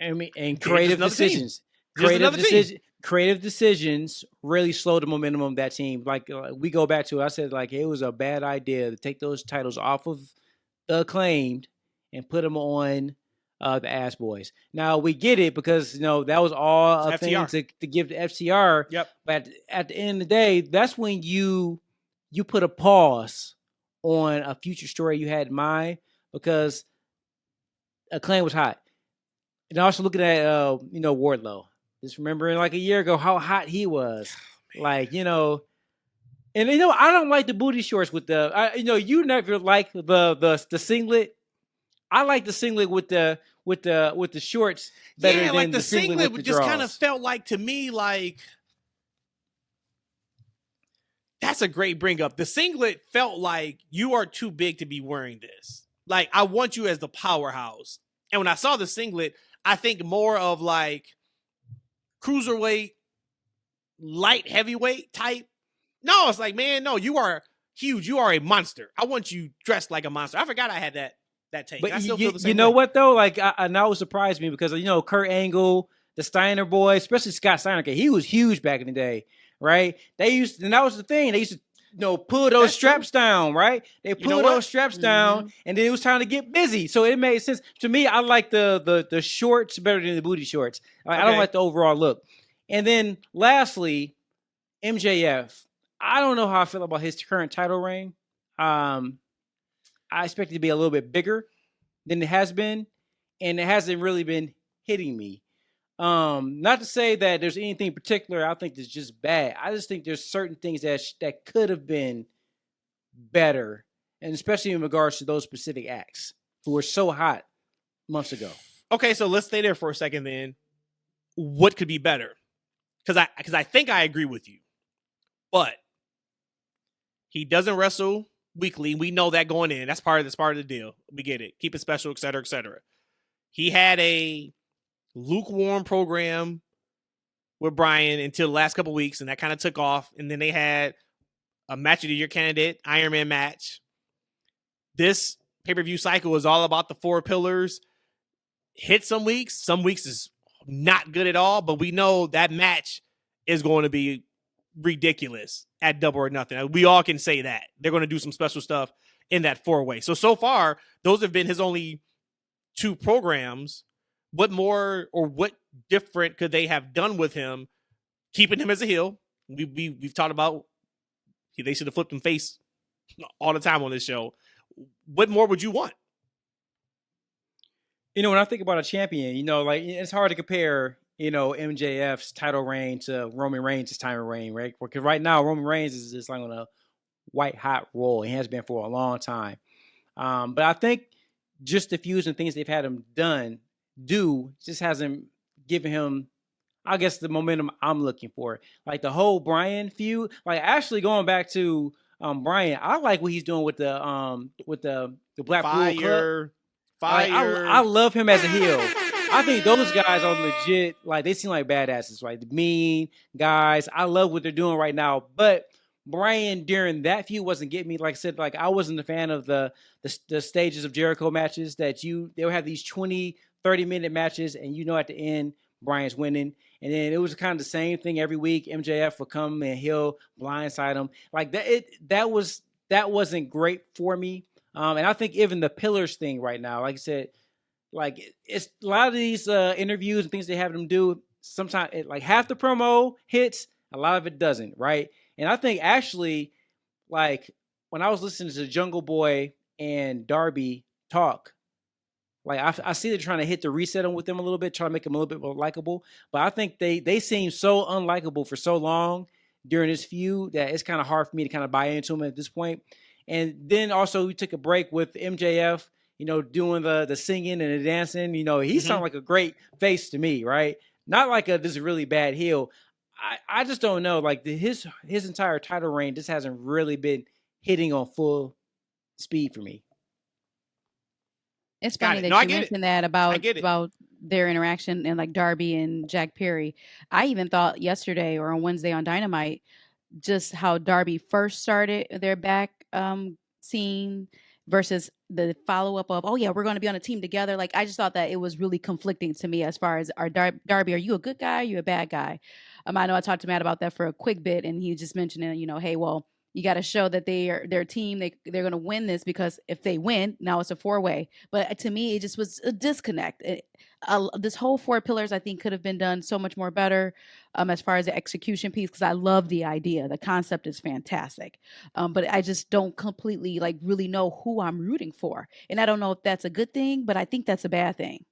and creative decisions. Creative decisions really slowed the momentum of that team. Like we go back to, I said like it was a bad idea to take those titles off of the Acclaimed and put them on the Ass Boys. Now we get it because that was all a thing to give to FTR. Yep. But at the end of the day, that's when you put a pause on a future story you had in mind because Acclaim was hot. And also looking at Wardlow. Just remembering like a year ago how hot he was. Like, and I don't like the booty shorts with you never like the singlet. I like the singlet with the shorts better than like the singlet with the just draws. kind of felt like to me like that's a great bring up. The singlet felt like you are too big to be wearing this. Like I want you as the powerhouse. And when I saw the singlet, I think more of like cruiserweight, light heavyweight type. No, it's like, man, no, you are huge. You are a monster. I want you dressed like a monster. I forgot I had that take. But I still feel the same you know way. what though? Like, now it surprised me because Kurt Angle, the Steiner boys, especially Scott Steiner, he was huge back in the day, right? And that was the thing. They used to pull those straps down, right? They pull those straps down, and then it was time to get busy. So it made sense to me. I like the shorts better than the booty shorts. I don't like the overall look. And then lastly, MJF. I don't know how I feel about his current title reign. I expect it to be a little bit bigger than it has been, and it hasn't really been hitting me. Not to say that there's anything particular I think that's just bad. I just think there's certain things that could have been better, and especially in regards to those specific acts who were so hot months ago. Okay, so let's stay there for a second then. What could be better? Because I think I agree with you. But he doesn't wrestle weekly. We know that going in. That's part of the deal. We get it. Keep it special, et cetera, et cetera. He had a lukewarm program with Brian until the last couple of weeks, and that kind of took off. And then they had a match of the year candidate, Iron Man match. This pay-per-view cycle is all about the 4 pillars. Hit some weeks is not good at all, but we know that match is going to be ridiculous at Double or Nothing. We all can say that. They're going to do some special stuff in that 4-way. So far, those have been his only 2 programs. What more or what different could they have done with him, keeping him as a heel? We've talked about they should have flipped him face all the time on this show. What more would you want? When I think about a champion, like it's hard to compare, MJF's title reign to Roman Reigns' time of reign, right? Because right now Roman Reigns is just like on a white hot roll. He has been for a long time. But I think just the feuds and things they've had him do just hasn't given him, I guess, the momentum I'm looking for. Like the whole Bryan feud, like actually going back to Bryan, I like what he's doing with the Blackpool Club. Like, I love him as a heel. I think those guys are legit. Like they seem like badasses, right? The mean guys. I love what they're doing right now. But Bryan during that feud wasn't getting me. Like I said, like I wasn't a fan of the stages of Jericho matches that they would have these 20, 30-minute matches, and at the end Bryan's winning. And then it was kind of the same thing every week. MJF would come and he'll blindside him. Like that wasn't great for me. And I think even the pillars thing right now, like I said, like it's a lot of these interviews and things they have them do. Sometimes like half the promo hits, a lot of it doesn't, right? And I think actually, like when I was listening to Jungle Boy and Darby talk, like I see they're trying to hit the reset with them a little bit, trying to make them a little bit more likable. But I think they seem so unlikable for so long during this feud that it's kind of hard for me to kind of buy into them at this point. And then also we took a break with MJF, doing the singing and the dancing. He sounded like a great face to me, right? Not like this really bad heel. I just don't know. Like his entire title reign just hasn't really been hitting on full speed for me. It's funny that you mentioned that about their interaction and like Darby and Jack Perry. I even thought yesterday or on Wednesday on Dynamite, just how Darby first started their back scene versus the follow-up of, oh yeah, we're going to be on a team together. Like I just thought that it was really conflicting to me as far as Darby, are you a good guy? Are you a bad guy? I know I talked to Matt about that for a quick bit, and he just mentioned it, hey, well, you got to show that their team, they're going to win this, because if they win, now it's a 4-way. But to me, it just was a disconnect. This whole 4 pillars, I think, could have been done so much more better as far as the execution piece, because I love the idea. The concept is fantastic. But I just don't completely really know who I'm rooting for. And I don't know if that's a good thing, but I think that's a bad thing.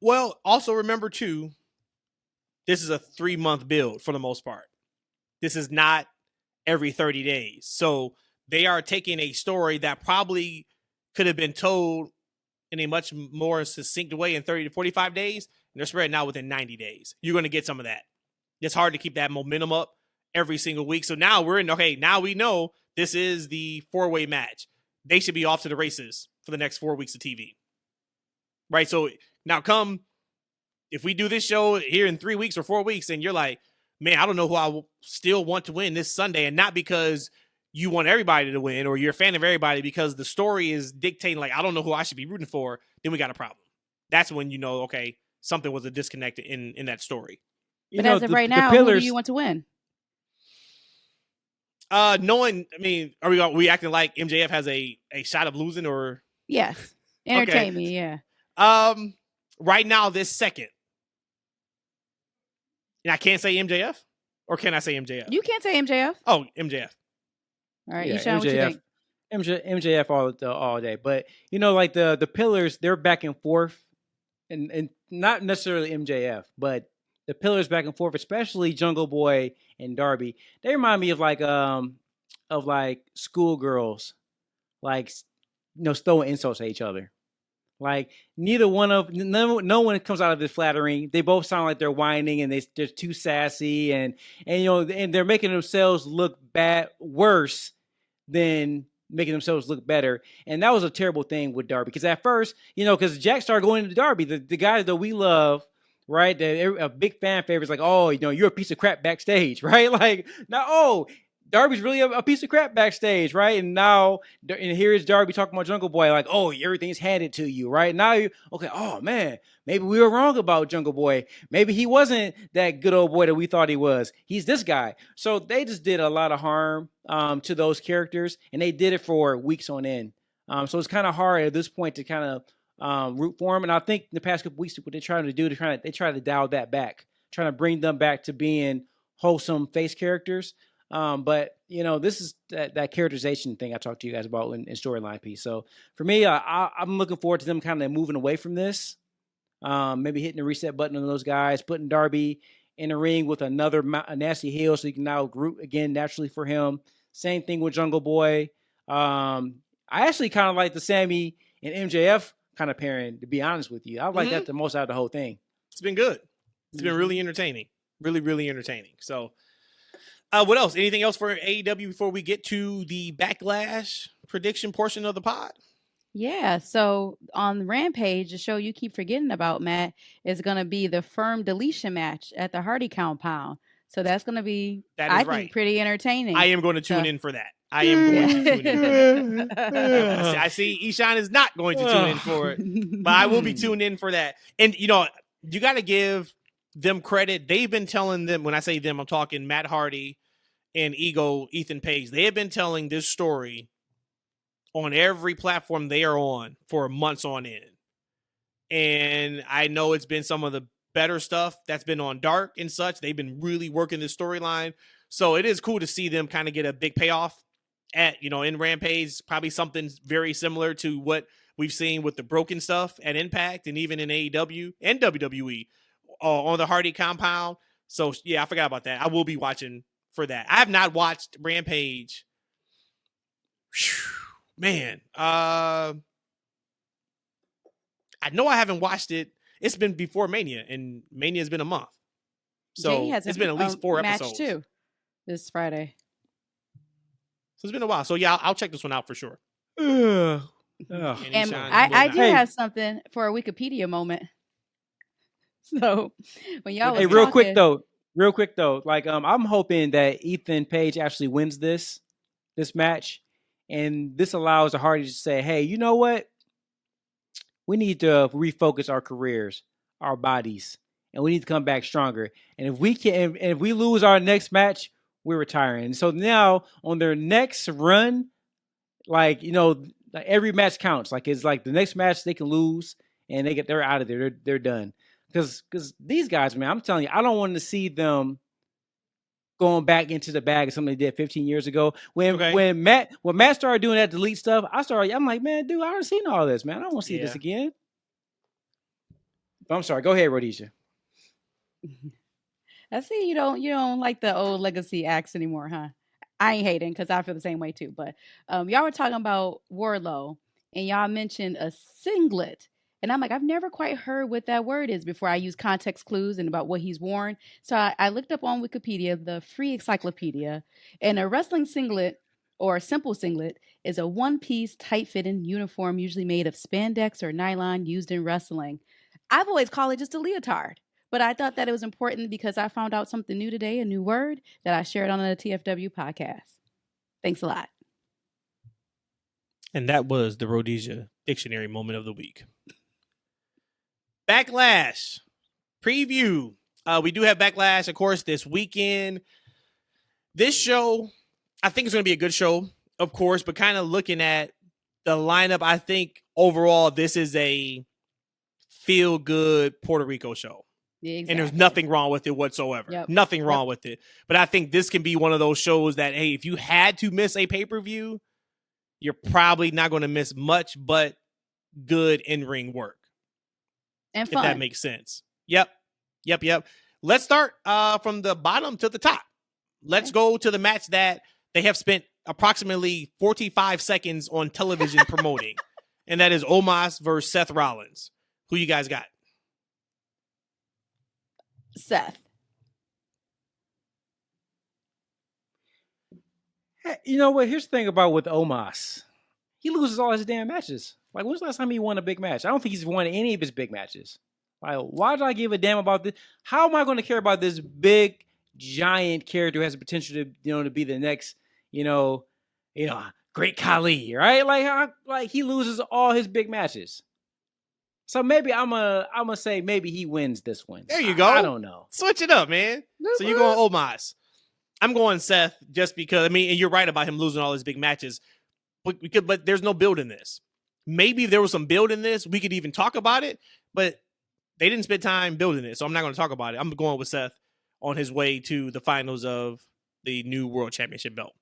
Well, also remember too, this is a 3-month build for the most part. This is not every 30 days. So they are taking a story that probably could have been told in a much more succinct way in 30 to 45 days, and they're spreading out within 90 days. You're going to get some of that. It's hard to keep that momentum up every single week. So now now we know this is the 4-way match. They should be off to the races for the next 4 weeks of TV. Right? So now if we do this show here in 3 weeks or 4 weeks, and you're like, man, I don't know who I still want to win this Sunday. And not because you want everybody to win or you're a fan of everybody, because the story is dictating, like, I don't know who I should be rooting for, then we got a problem. That's when okay, something was a disconnect in that story. But as of right now, who do you want to win? Are we acting like MJF has a shot of losing, or? Yes. Entertain me, yeah. Right now, this second. And I can't say MJF? Or can I say MJF? You can't say MJF. Oh, MJF. All right, Eshaun, what you think? MJF all day. But, like the pillars, they're back and forth. and not necessarily MJF, but the pillars back and forth, especially Jungle Boy and Darby, they remind me of like schoolgirls, like throwing insults at each other. Like no one comes out of this flattering. They both sound like they're whining and they're too sassy and and they're making themselves look worse than making themselves look better. And that was a terrible thing with Darby because at first, because Jack started going into Darby, the guy that we love, right? A big fan favorite is like, oh, you're a piece of crap backstage, right? Like, now, Darby's really a piece of crap backstage, right? And now, and here is Darby talking about Jungle Boy, like, oh, everything's handed to you, right? Now, okay, oh, man, maybe we were wrong about Jungle Boy. Maybe he wasn't that good old boy that we thought he was. He's this guy. So they just did a lot of harm to those characters, and they did it for weeks on end. So it's kind of hard at this point to kind of root for him. And I think the past couple weeks, what they're trying to do, they try to dial that back, trying to bring them back to being wholesome face characters. But this is that characterization thing I talked to you guys about in storyline piece. So for me, I'm looking forward to them kind of moving away from this. Maybe hitting the reset button on those guys, putting Darby in the ring with a nasty heel, so you can now root again naturally for him. Same thing with Jungle Boy. I actually kind of like the Sammy and MJF kind of pairing, to be honest with you. I like that the most out of the whole thing. It's been good. It's been really entertaining. Really, really entertaining. So. What else? Anything else for AEW before we get to the Backlash prediction portion of the pod? Yeah, so on Rampage, the show you keep forgetting about, Matt, is going to be the firm deletion match at the Hardy compound. So that's going to be, I think, pretty entertaining. I am going to tune in for that. I am going to tune in for that. I see Eshaun is not going to tune in for it, but I will be tuned in for that. And, you got to give them credit. They've been telling them, when I say them, I'm talking Matt Hardy and Ethan Page. They have been telling this story on every platform they are on for months on end. And I know it's been some of the better stuff that's been on Dark and such. They've been really working this storyline. So it is cool to see them kind of get a big payoff in Rampage, probably something very similar to what we've seen with the broken stuff at Impact and even in AEW and WWE on the Hardy compound. So yeah, I forgot about that. I will be watching for that. I have not watched Rampage. Man, I know I haven't watched it. It's been before Mania, and Mania has been a month. So it's been at least 4 episodes. Too, this Friday. So it's been a while. So yeah, I'll check this one out for sure. And I do have something for a Wikipedia moment. So when y'all was real quick though, like I'm hoping that Ethan Page actually wins this match, and this allows the Hardys to say, hey, you know what? We need to refocus our careers, our bodies, and we need to come back stronger. And if we lose our next match, we're retiring. So now on their next run, like every match counts. Like it's like the next match they can lose and they're out of there. They're done. Because these guys, man, I'm telling you, I don't want to see them going back into the bag of something they did 15 years ago. When Matt started doing that delete stuff, I'm like, man, dude, I already seen all this, man. I don't want to see this again. But I'm sorry. Go ahead, Rhodesia. I see you don't like the old legacy acts anymore, huh? I ain't hating because I feel the same way too. But y'all were talking about Wardlow, and y'all mentioned a singlet. And I'm like, I've never quite heard what that word is before I use context clues and about what he's worn. So I looked up on Wikipedia, the free encyclopedia, and a wrestling singlet or a simple singlet is a one-piece, tight-fitting uniform usually made of spandex or nylon used in wrestling. I've always called it just a leotard, but I thought that it was important because I found out something new today, a new word that I shared on the TFW podcast. Thanks a lot. And that was the Rhodesia Dictionary Moment of the Week. Backlash preview. We do have Backlash, of course, this weekend. This show, I think it's going to be a good show, of course, but kind of looking at the lineup, I think overall this is a feel-good Puerto Rico show. Yeah, exactly. And there's nothing wrong with it whatsoever. Yep. Nothing wrong with it. But I think this can be one of those shows that, hey, if you had to miss a pay-per-view, you're probably not going to miss much but good in-ring work. And if that fun. makes sense. Yep. Let's start from the bottom to the top. Let's go to the match that they have spent approximately 45 seconds on television promoting, and that is Omos versus Seth Rollins. Who you guys got? Seth. Hey, you know what? Here's the thing about with Omos. He loses all his damn matches. Like, when's the last time he won a big match? I don't think he's won any of his big matches. Like, why do I give a damn about this? How am I going to care about this big, giant character who has the potential to, to be the next, great Khali, right? Like he loses all his big matches. So maybe I'm gonna say maybe he wins this one. There you go. I don't know. Switch it up, man. So you're going Omos. I'm going Seth just because, and you're right about him losing all his big matches, but there's no build in this. Maybe if there was some build in this, we could even talk about it, but they didn't spend time building it, so I'm not going to talk about it. I'm going with Seth on his way to the finals of the new World Championship belt.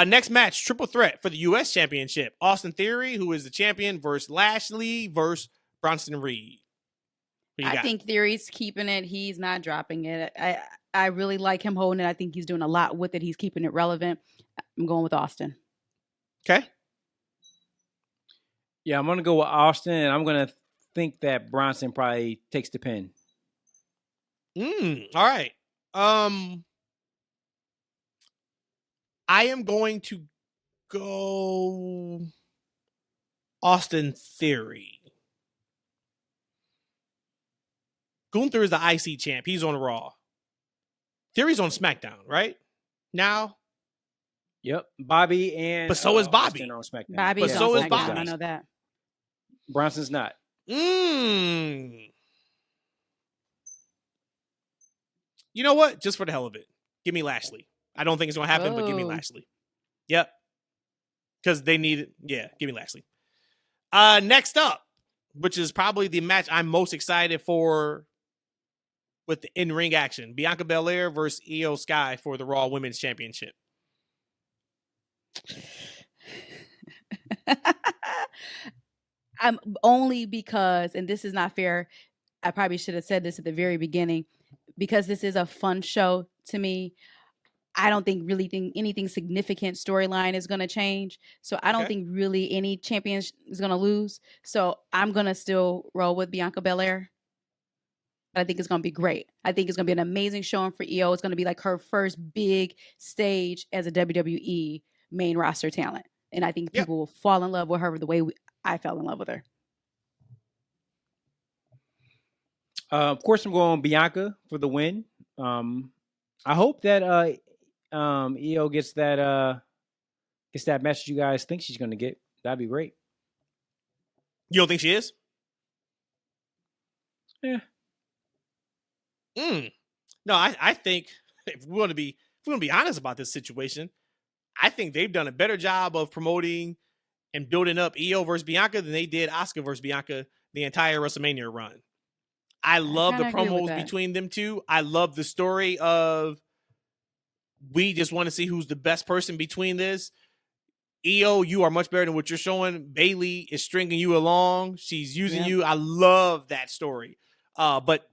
Next match, triple threat for the U.S. Championship. Austin Theory, who is the champion, versus Lashley versus Bronson Reed. I think Theory's keeping it. He's not dropping it. I really like him holding it. I think he's doing a lot with it. He's keeping it relevant. I'm going with Austin. Okay. Yeah, I'm going to go with Austin, and I'm going to think that Bronson probably takes the pin. All right. I am going to go Austin Theory. Gunther is the IC champ. He's on Raw. Theory's on SmackDown, right? Now? Yep. Bobby and... But so is Bobby. On SmackDown. Bobby but so is Bobby. I know that. Bronson's not. You know what? Just for the hell of it. Give me Lashley. I don't think it's going to happen, but give me Lashley. Yep. Because they need it. Yeah, give me Lashley. Next up, which is probably the match I'm most excited for with the in-ring action. Bianca Belair versus Io Sky for the Raw Women's Championship. I'm only because, and this is not fair, I probably should have said this at the very beginning, because this is a fun show to me. I don't think anything significant storyline is going to change. So I don't think really any champion is going to lose. So I'm going to still roll with Bianca Belair. I think it's going to be great. I think it's going to be an amazing showing for Io. It's going to be like her first big stage as a WWE main roster talent. And I think people will fall in love with her the way I fell in love with her. Of course, I'm going Bianca for the win. I hope that Io gets that match you guys think she's going to get. That'd be great. You don't think she is? Yeah. No, I think if we want to be honest about this situation, I think they've done a better job of promoting and building up Io versus Bianca than they did Asuka versus Bianca the entire WrestleMania run. I love the promos between them two. I love the story of we just want to see who's the best person between this. Io, you are much better than what you're showing. Bayley is stringing you along. She's using you. I love that story. But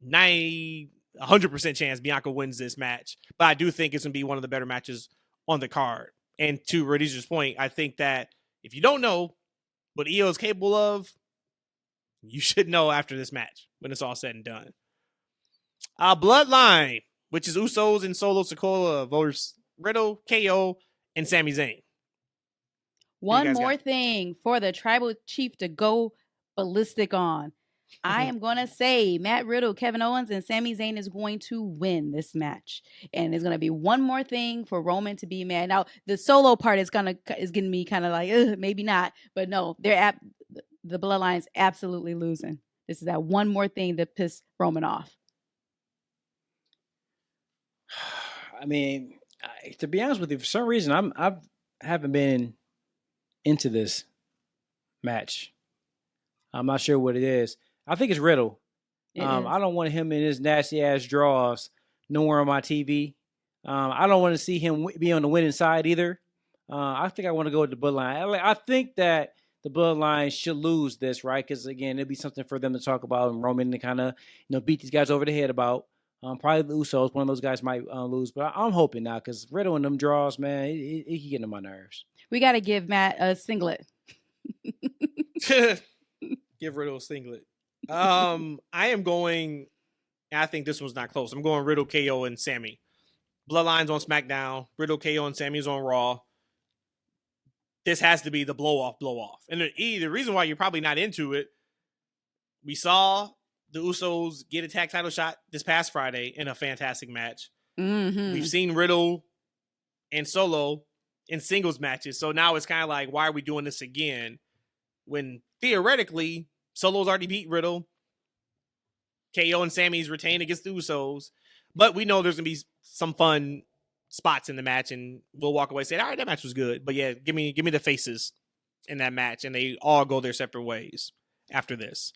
100% chance Bianca wins this match. But I do think it's going to be one of the better matches on the card. And to Rhodesia's point, I think that if you don't know what Io is capable of, you should know after this match when it's all said and done. Bloodline, which is Usos and Solo Sikoa versus Riddle, KO, and Sami Zayn. One more thing for the tribal chief to go ballistic on. I am going to say Matt Riddle, Kevin Owens, and Sami Zayn is going to win this match. And there's going to be one more thing for Roman to be mad. Now, the solo part is getting me kind of like, maybe not. But no, the Bloodline's absolutely losing. This is that one more thing that pissed Roman off. I mean, to be honest with you, for some reason, I haven't been into this match. I'm not sure what it is. I think it's Riddle. I don't want him in his nasty ass draws nowhere on my TV. I don't want to see him be on the winning side either. I think I want to go with the Bloodline. I think that the Bloodline should lose this, right? Because again, it'd be something for them to talk about and Roman to kind of beat these guys over the head about. Probably the Usos, one of those guys might lose, but I'm hoping not because Riddle and them draws, man, it can get on my nerves. We got to give Matt a singlet. Give Riddle a singlet. I am going. I think this one's not close. I'm going Riddle, KO, and Sammy. Bloodlines on SmackDown. Riddle, KO, and Sammy's on Raw. This has to be the blow off. And the reason why you're probably not into it, we saw the Usos get a tag title shot this past Friday in a fantastic match. Mm-hmm. We've seen Riddle and Solo in singles matches. So now it's kind of like, why are we doing this again? When theoretically, Solo's already beat Riddle. KO and Sammy's retained against the Usos. But we know there's going to be some fun spots in the match, and we'll walk away saying, all right, that match was good. But yeah, give me the faces in that match, and they all go their separate ways after this.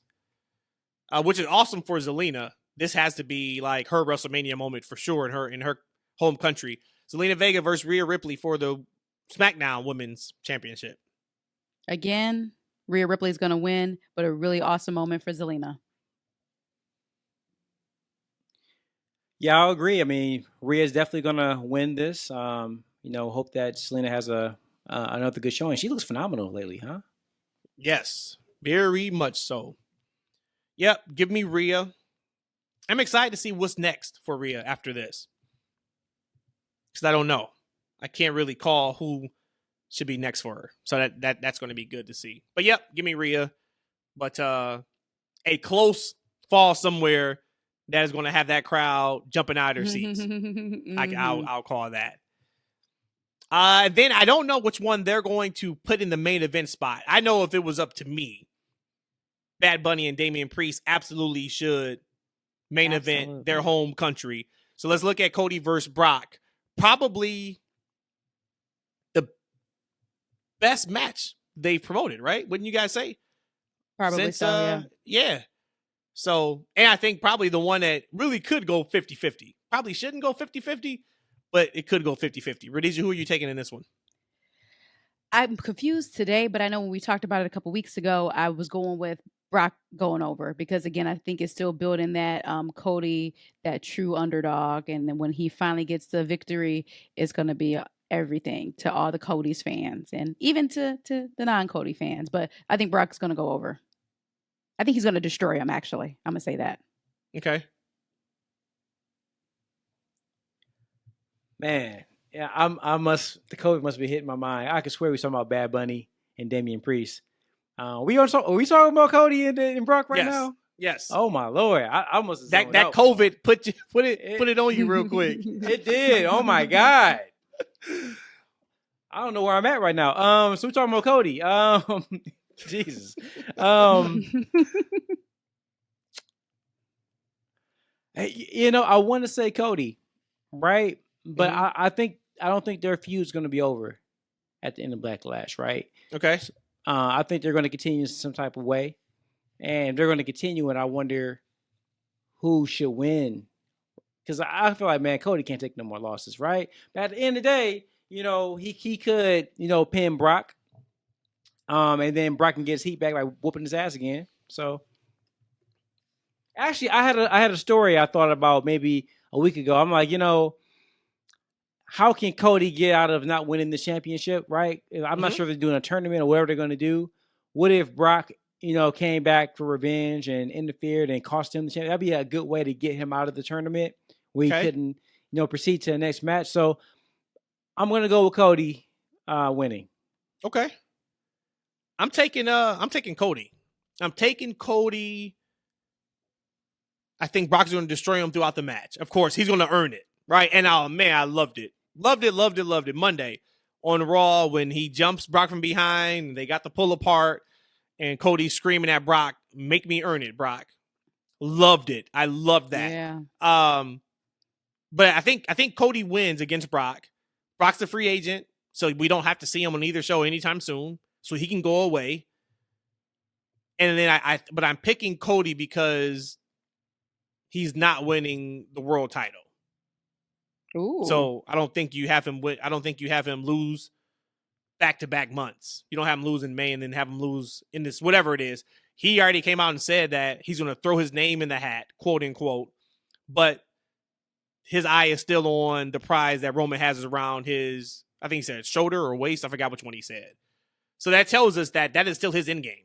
Which is awesome for Zelina. This has to be like her WrestleMania moment for sure in her home country. Zelina Vega versus Rhea Ripley for the SmackDown Women's Championship. Again, Rhea Ripley is going to win, but a really awesome moment for Zelina. Yeah, I'll agree. I mean, Rhea's definitely going to win this. Hope that Zelina has another good showing. She looks phenomenal lately, huh? Yes, very much so. Yep, give me Rhea. I'm excited to see what's next for Rhea after this. Because I don't know. I can't really call who should be next for her. So that's going to be good to see. But yep, give me Rhea. But a close fall somewhere that is going to have that crowd jumping out of their seats. I'll call that. Then I don't know which one they're going to put in the main event spot. I know if it was up to me, Bad Bunny and Damian Priest absolutely should main event their home country. So let's look at Cody versus Brock. Probably the best match they've promoted, right? Wouldn't you guys say? Probably Since, so, yeah. Yeah. So, and I think probably the one that really could go 50-50. Probably shouldn't go 50-50, but it could go 50-50. Rhodesia, who are you taking in this one? I'm confused today, but I know when we talked about it a couple weeks ago, I was going with Brock going over because, again, I think it's still building that Cody, that true underdog. And then when he finally gets the victory, it's going to be everything to all the Cody's fans and even to the non-Cody fans. But I think Brock's going to go over. I think he's going to destroy him, actually. I'm going to say that. Okay. Man, yeah, the Cody must be hitting my mind. I could swear we talking about Bad Bunny and Damian Priest. Are we talking about Cody and Brock right now? Yes. Oh my Lord. I must have that COVID put it on you real quick. It did. Oh my God. I don't know where I'm at right now. So we're talking about Cody. Jesus. I want to say Cody, right? But Mm-hmm. I don't think their feud's going to be over at the end of Backlash, right? Okay. I think they're going to continue in some type of way, and they're going to continue. And I wonder who should win, because I feel like, man, Cody can't take no more losses, right? But at the end of the day, he could pin Brock, and then Brock can get his heat back by whooping his ass again. So, actually, I had a story I thought about maybe a week ago. I'm like, how can Cody get out of not winning the championship, right? I'm not sure if they're doing a tournament or whatever they're going to do. What if Brock, came back for revenge and interfered and cost him the championship? That'd be a good way to get him out of the tournament where he couldn't, proceed to the next match. So I'm going to go with Cody winning. Okay. I'm taking Cody. I'm taking Cody. I think Brock's going to destroy him throughout the match. Of course, he's going to earn it, right? And oh man, I loved it. Loved it. Monday on Raw when he jumps Brock from behind, they got the pull apart, and Cody's screaming at Brock, "Make me earn it, Brock." Loved it. I loved that. Yeah. But I think Cody wins against Brock. Brock's the free agent, so we don't have to see him on either show anytime soon, so he can go away. And then but I'm picking Cody because he's not winning the world title. Ooh. So I don't think you have him lose back-to-back months. You don't have him lose in May and then have him lose in this, whatever it is. He already came out and said that he's going to throw his name in the hat, quote unquote, but his eye is still on the prize that Roman has around his, I think he said shoulder or waist. I forgot which one he said. So that tells us that is still his end game.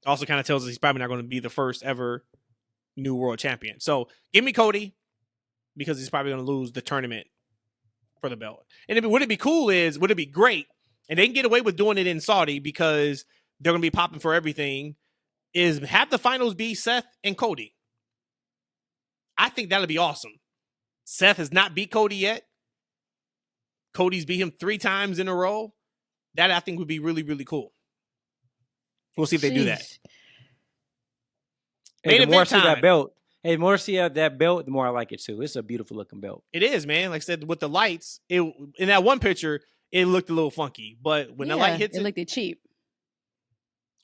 Also kind of tells us he's probably not going to be the first ever new world champion. So give me Cody, because he's probably going to lose the tournament for the belt. And would it be great, and they can get away with doing it in Saudi because they're going to be popping for everything, is have the finals be Seth and Cody. I think that'll be awesome. Seth has not beat Cody yet. Cody's beat him 3 times in a row. That I think would be really, really cool. We'll see if they do that. Hey, the more I see that belt, the more I like it too. It's a beautiful looking belt. It is, man. Like I said, with the lights, in that one picture, it looked a little funky. But when the light hits it looked cheap.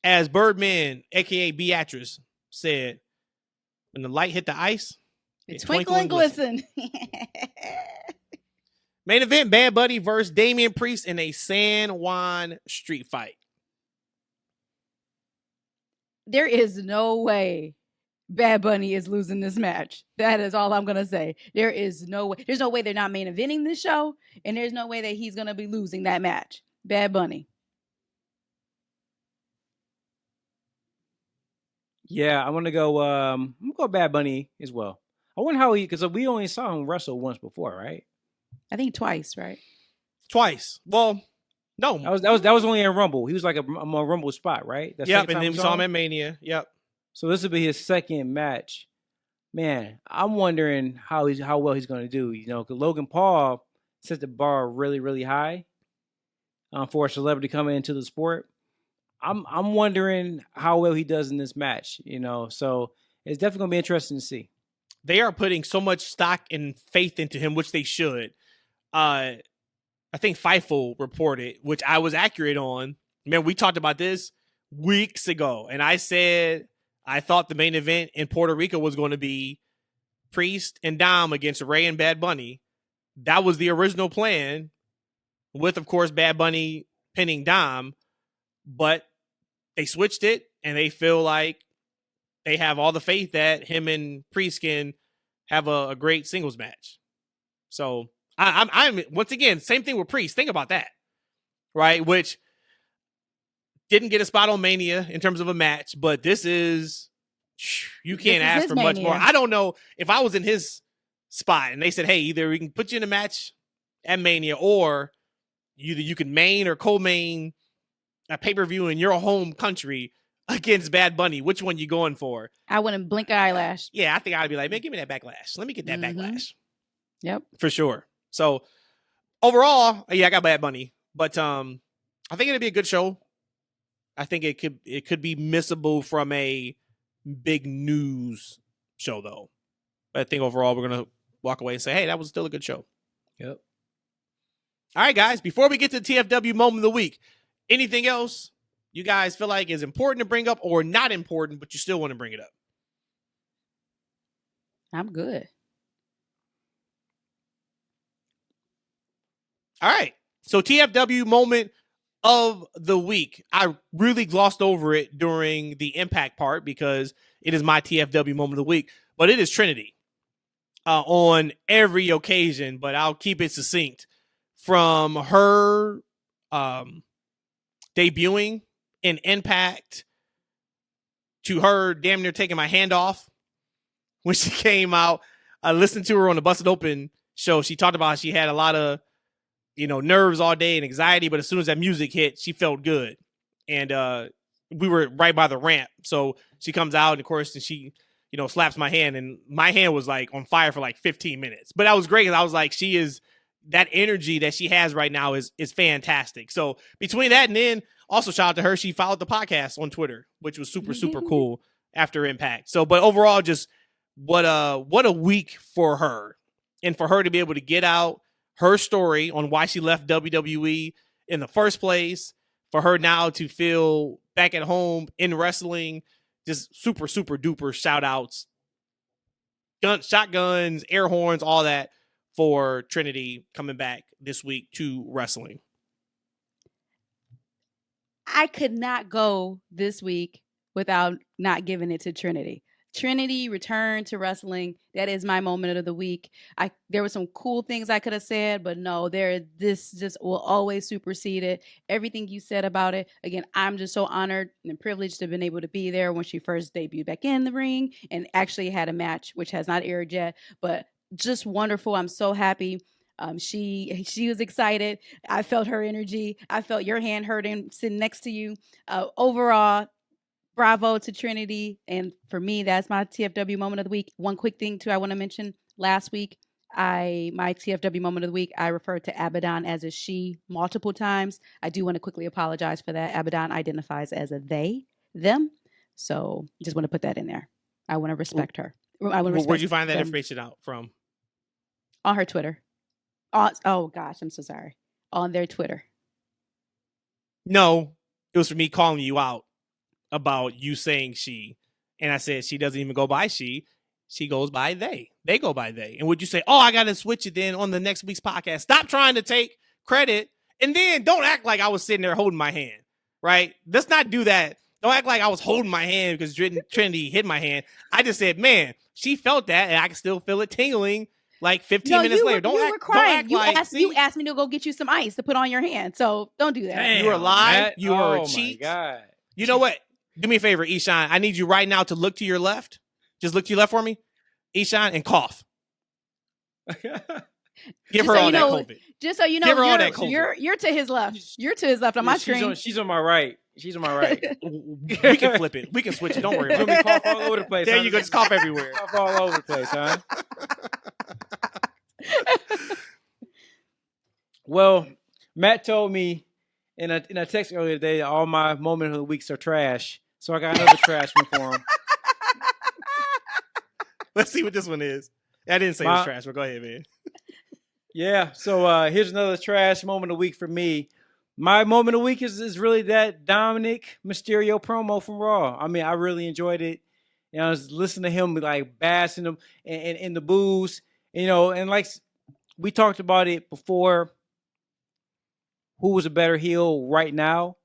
As Birdman, aka Beatrice, said, when the light hit the ice, it twinkle and glisten. Main event, Bad Bunny versus Damian Priest in a San Juan street fight. There is no way Bad Bunny is losing this match. That is all I'm going to say. There is no way. There's no way they're not main eventing this show, and there's no way that he's going to be losing that match. Bad Bunny. Yeah, I'm gonna go Bad Bunny as well. I wonder how because we only saw him wrestle once before, right? I think twice, right? Twice. Well, no. That was only in Rumble. He was like a Rumble spot, right? Yep, and then we saw him at Mania. Yep. So this will be his second match. Man, I'm wondering how well he's going to do. You know, because Logan Paul set the bar really, really high for a celebrity coming into the sport. I'm wondering how well he does in this match. You know, so it's definitely going to be interesting to see. They are putting so much stock and faith into him, which they should. I think Fightful reported, which I was accurate on. Man, we talked about this weeks ago, and I said I thought the main event in Puerto Rico was going to be Priest and Dom against Ray and Bad Bunny. That was the original plan, with, of course, Bad Bunny pinning Dom, but they switched it, and they feel like they have all the faith that him and Priest can have a great singles match. So I'm once again, same thing with Priest. Think about that, right? Which didn't get a spot on Mania in terms of a match, but you can't ask for much more. I don't know if I was in his spot and they said, hey, either we can put you in a match at Mania, or you can main or co-main a pay-per-view in your home country against Bad Bunny. Which one you going for? I wouldn't blink an eyelash. Yeah, I think I'd be like, man, give me that backlash. Let me get that backlash. Yep. For sure. So overall, yeah, I got Bad Bunny. But I think it'll be a good show. I think it could be missable from a big news show, though. But I think overall we're going to walk away and say, hey, that was still a good show. Yep. All right, guys, before we get to the TFW moment of the week, anything else you guys feel like is important to bring up or not important, but you still want to bring it up? I'm good. All right. So TFW moment of the week. I really glossed over it during the Impact part because it is my TFW moment of the week, but it is Trinity on every occasion, but I'll keep it succinct. From her debuting in Impact to her damn near taking my hand off when she came out. I listened to her on the Busted Open show. She talked about she had a lot of, nerves all day and anxiety, but as soon as that music hit, she felt good. And we were right by the ramp. So she comes out and of course, and she, slaps my hand, and my hand was like on fire for like 15 minutes. But that was great. I was like, that energy that she has right now is fantastic. So between that and then also shout out to her, she followed the podcast on Twitter, which was super, super cool after Impact. So, but overall, just what a week for her, and for her to be able to get out her story on why she left WWE in the first place, for her now to feel back at home in wrestling, just super, super duper shout outs, shotguns, air horns, all that for Trinity coming back this week to wrestling. I could not go this week without not giving it to Trinity. Trinity returned to wrestling. That is my moment of the week. There were some cool things I could have said, but no, this just will always supersede it. Everything you said about it. Again, I'm just so honored and privileged to have been able to be there when she first debuted back in the ring and actually had a match, which has not aired yet, but just wonderful. I'm so happy. She was excited. I felt her energy. I felt your hand hurting sitting next to you. Overall, bravo to Trinity. And for me, that's my TFW moment of the week. One quick thing too I want to mention. Last week, my TFW moment of the week, I referred to Abaddon as a she multiple times. I do want to quickly apologize for that. Abaddon identifies as a they, them. So just want to put that in there. I want to respect her. Where'd you find that information out from? On her Twitter. Oh gosh, I'm so sorry. On their Twitter. No, it was for me calling you out about you saying she. And I said she doesn't even go by she. She goes by they. They go by they. And would you say, oh, I got to switch it then on the next week's podcast? Stop trying to take credit. And then don't act like I was sitting there holding my hand, right? Let's not do that. Don't act like I was holding my hand because Trinity hit my hand. I just said, man, she felt that and I can still feel it tingling like 15 minutes later. Don't act like you asked me to go get you some ice to put on your hand. So don't do that. Damn, you were lying. You were a cheat. God. You know what? Do me a favor, Eshaun. I need you right now to look to your left. Just look to your left for me, Eshaun, and cough. Give her all that COVID. Just so you know, you're to his left. You're to his left on my screen. She's on my right. She's on my right. We can flip it. We can switch it. Don't worry about it. Cough all over the place. There you go. Just cough everywhere. Cough all over the place, huh? Well, Matt told me in a text earlier today that all my moment of the weeks are trash. So I got another trash one for him. Let's see what this one is. I didn't say it was trash, but go ahead, man. Yeah. So here's another trash moment of the week for me. My moment of the week is really that Dominic Mysterio promo from Raw. I mean, I really enjoyed it. I was listening to him like bassing him in the booze, and like we talked about it before. Who was a better heel right now?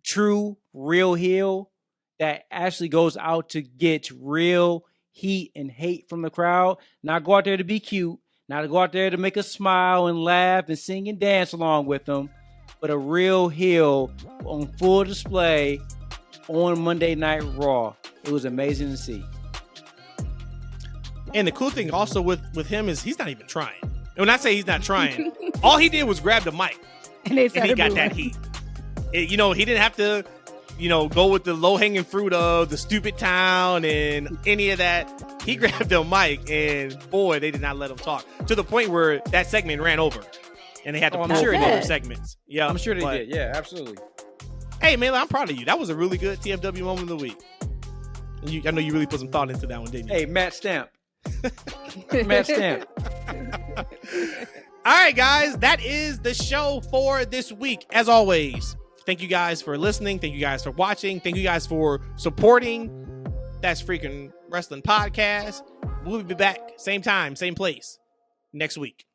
True, real heel that actually goes out to get real heat and hate from the crowd. Not go out there to be cute, not to go out there to make us smile and laugh and sing and dance along with them, but a real heel on full display on Monday Night Raw. It was amazing to see. And the cool thing also with him is he's not even trying. And when I say he's not trying, all he did was grab the mic. And he got that heat. He didn't have to, go with the low-hanging fruit of the stupid town and any of that. He grabbed the mic, and boy, they did not let him talk. To the point where that segment ran over. And they had to pull from other segments. Yeah, I'm sure they did. Yeah, absolutely. Hey, man, I'm proud of you. That was a really good TFW moment of the week. I know you really put some thought into that one, didn't you? Hey, Matt Stamp. Matt Stamp. All right, guys, that is the show for this week. As always, thank you guys for listening. Thank you guys for watching. Thank you guys for supporting That's Freakin' Wrestling Podcast. We'll be back, same time, same place, next week.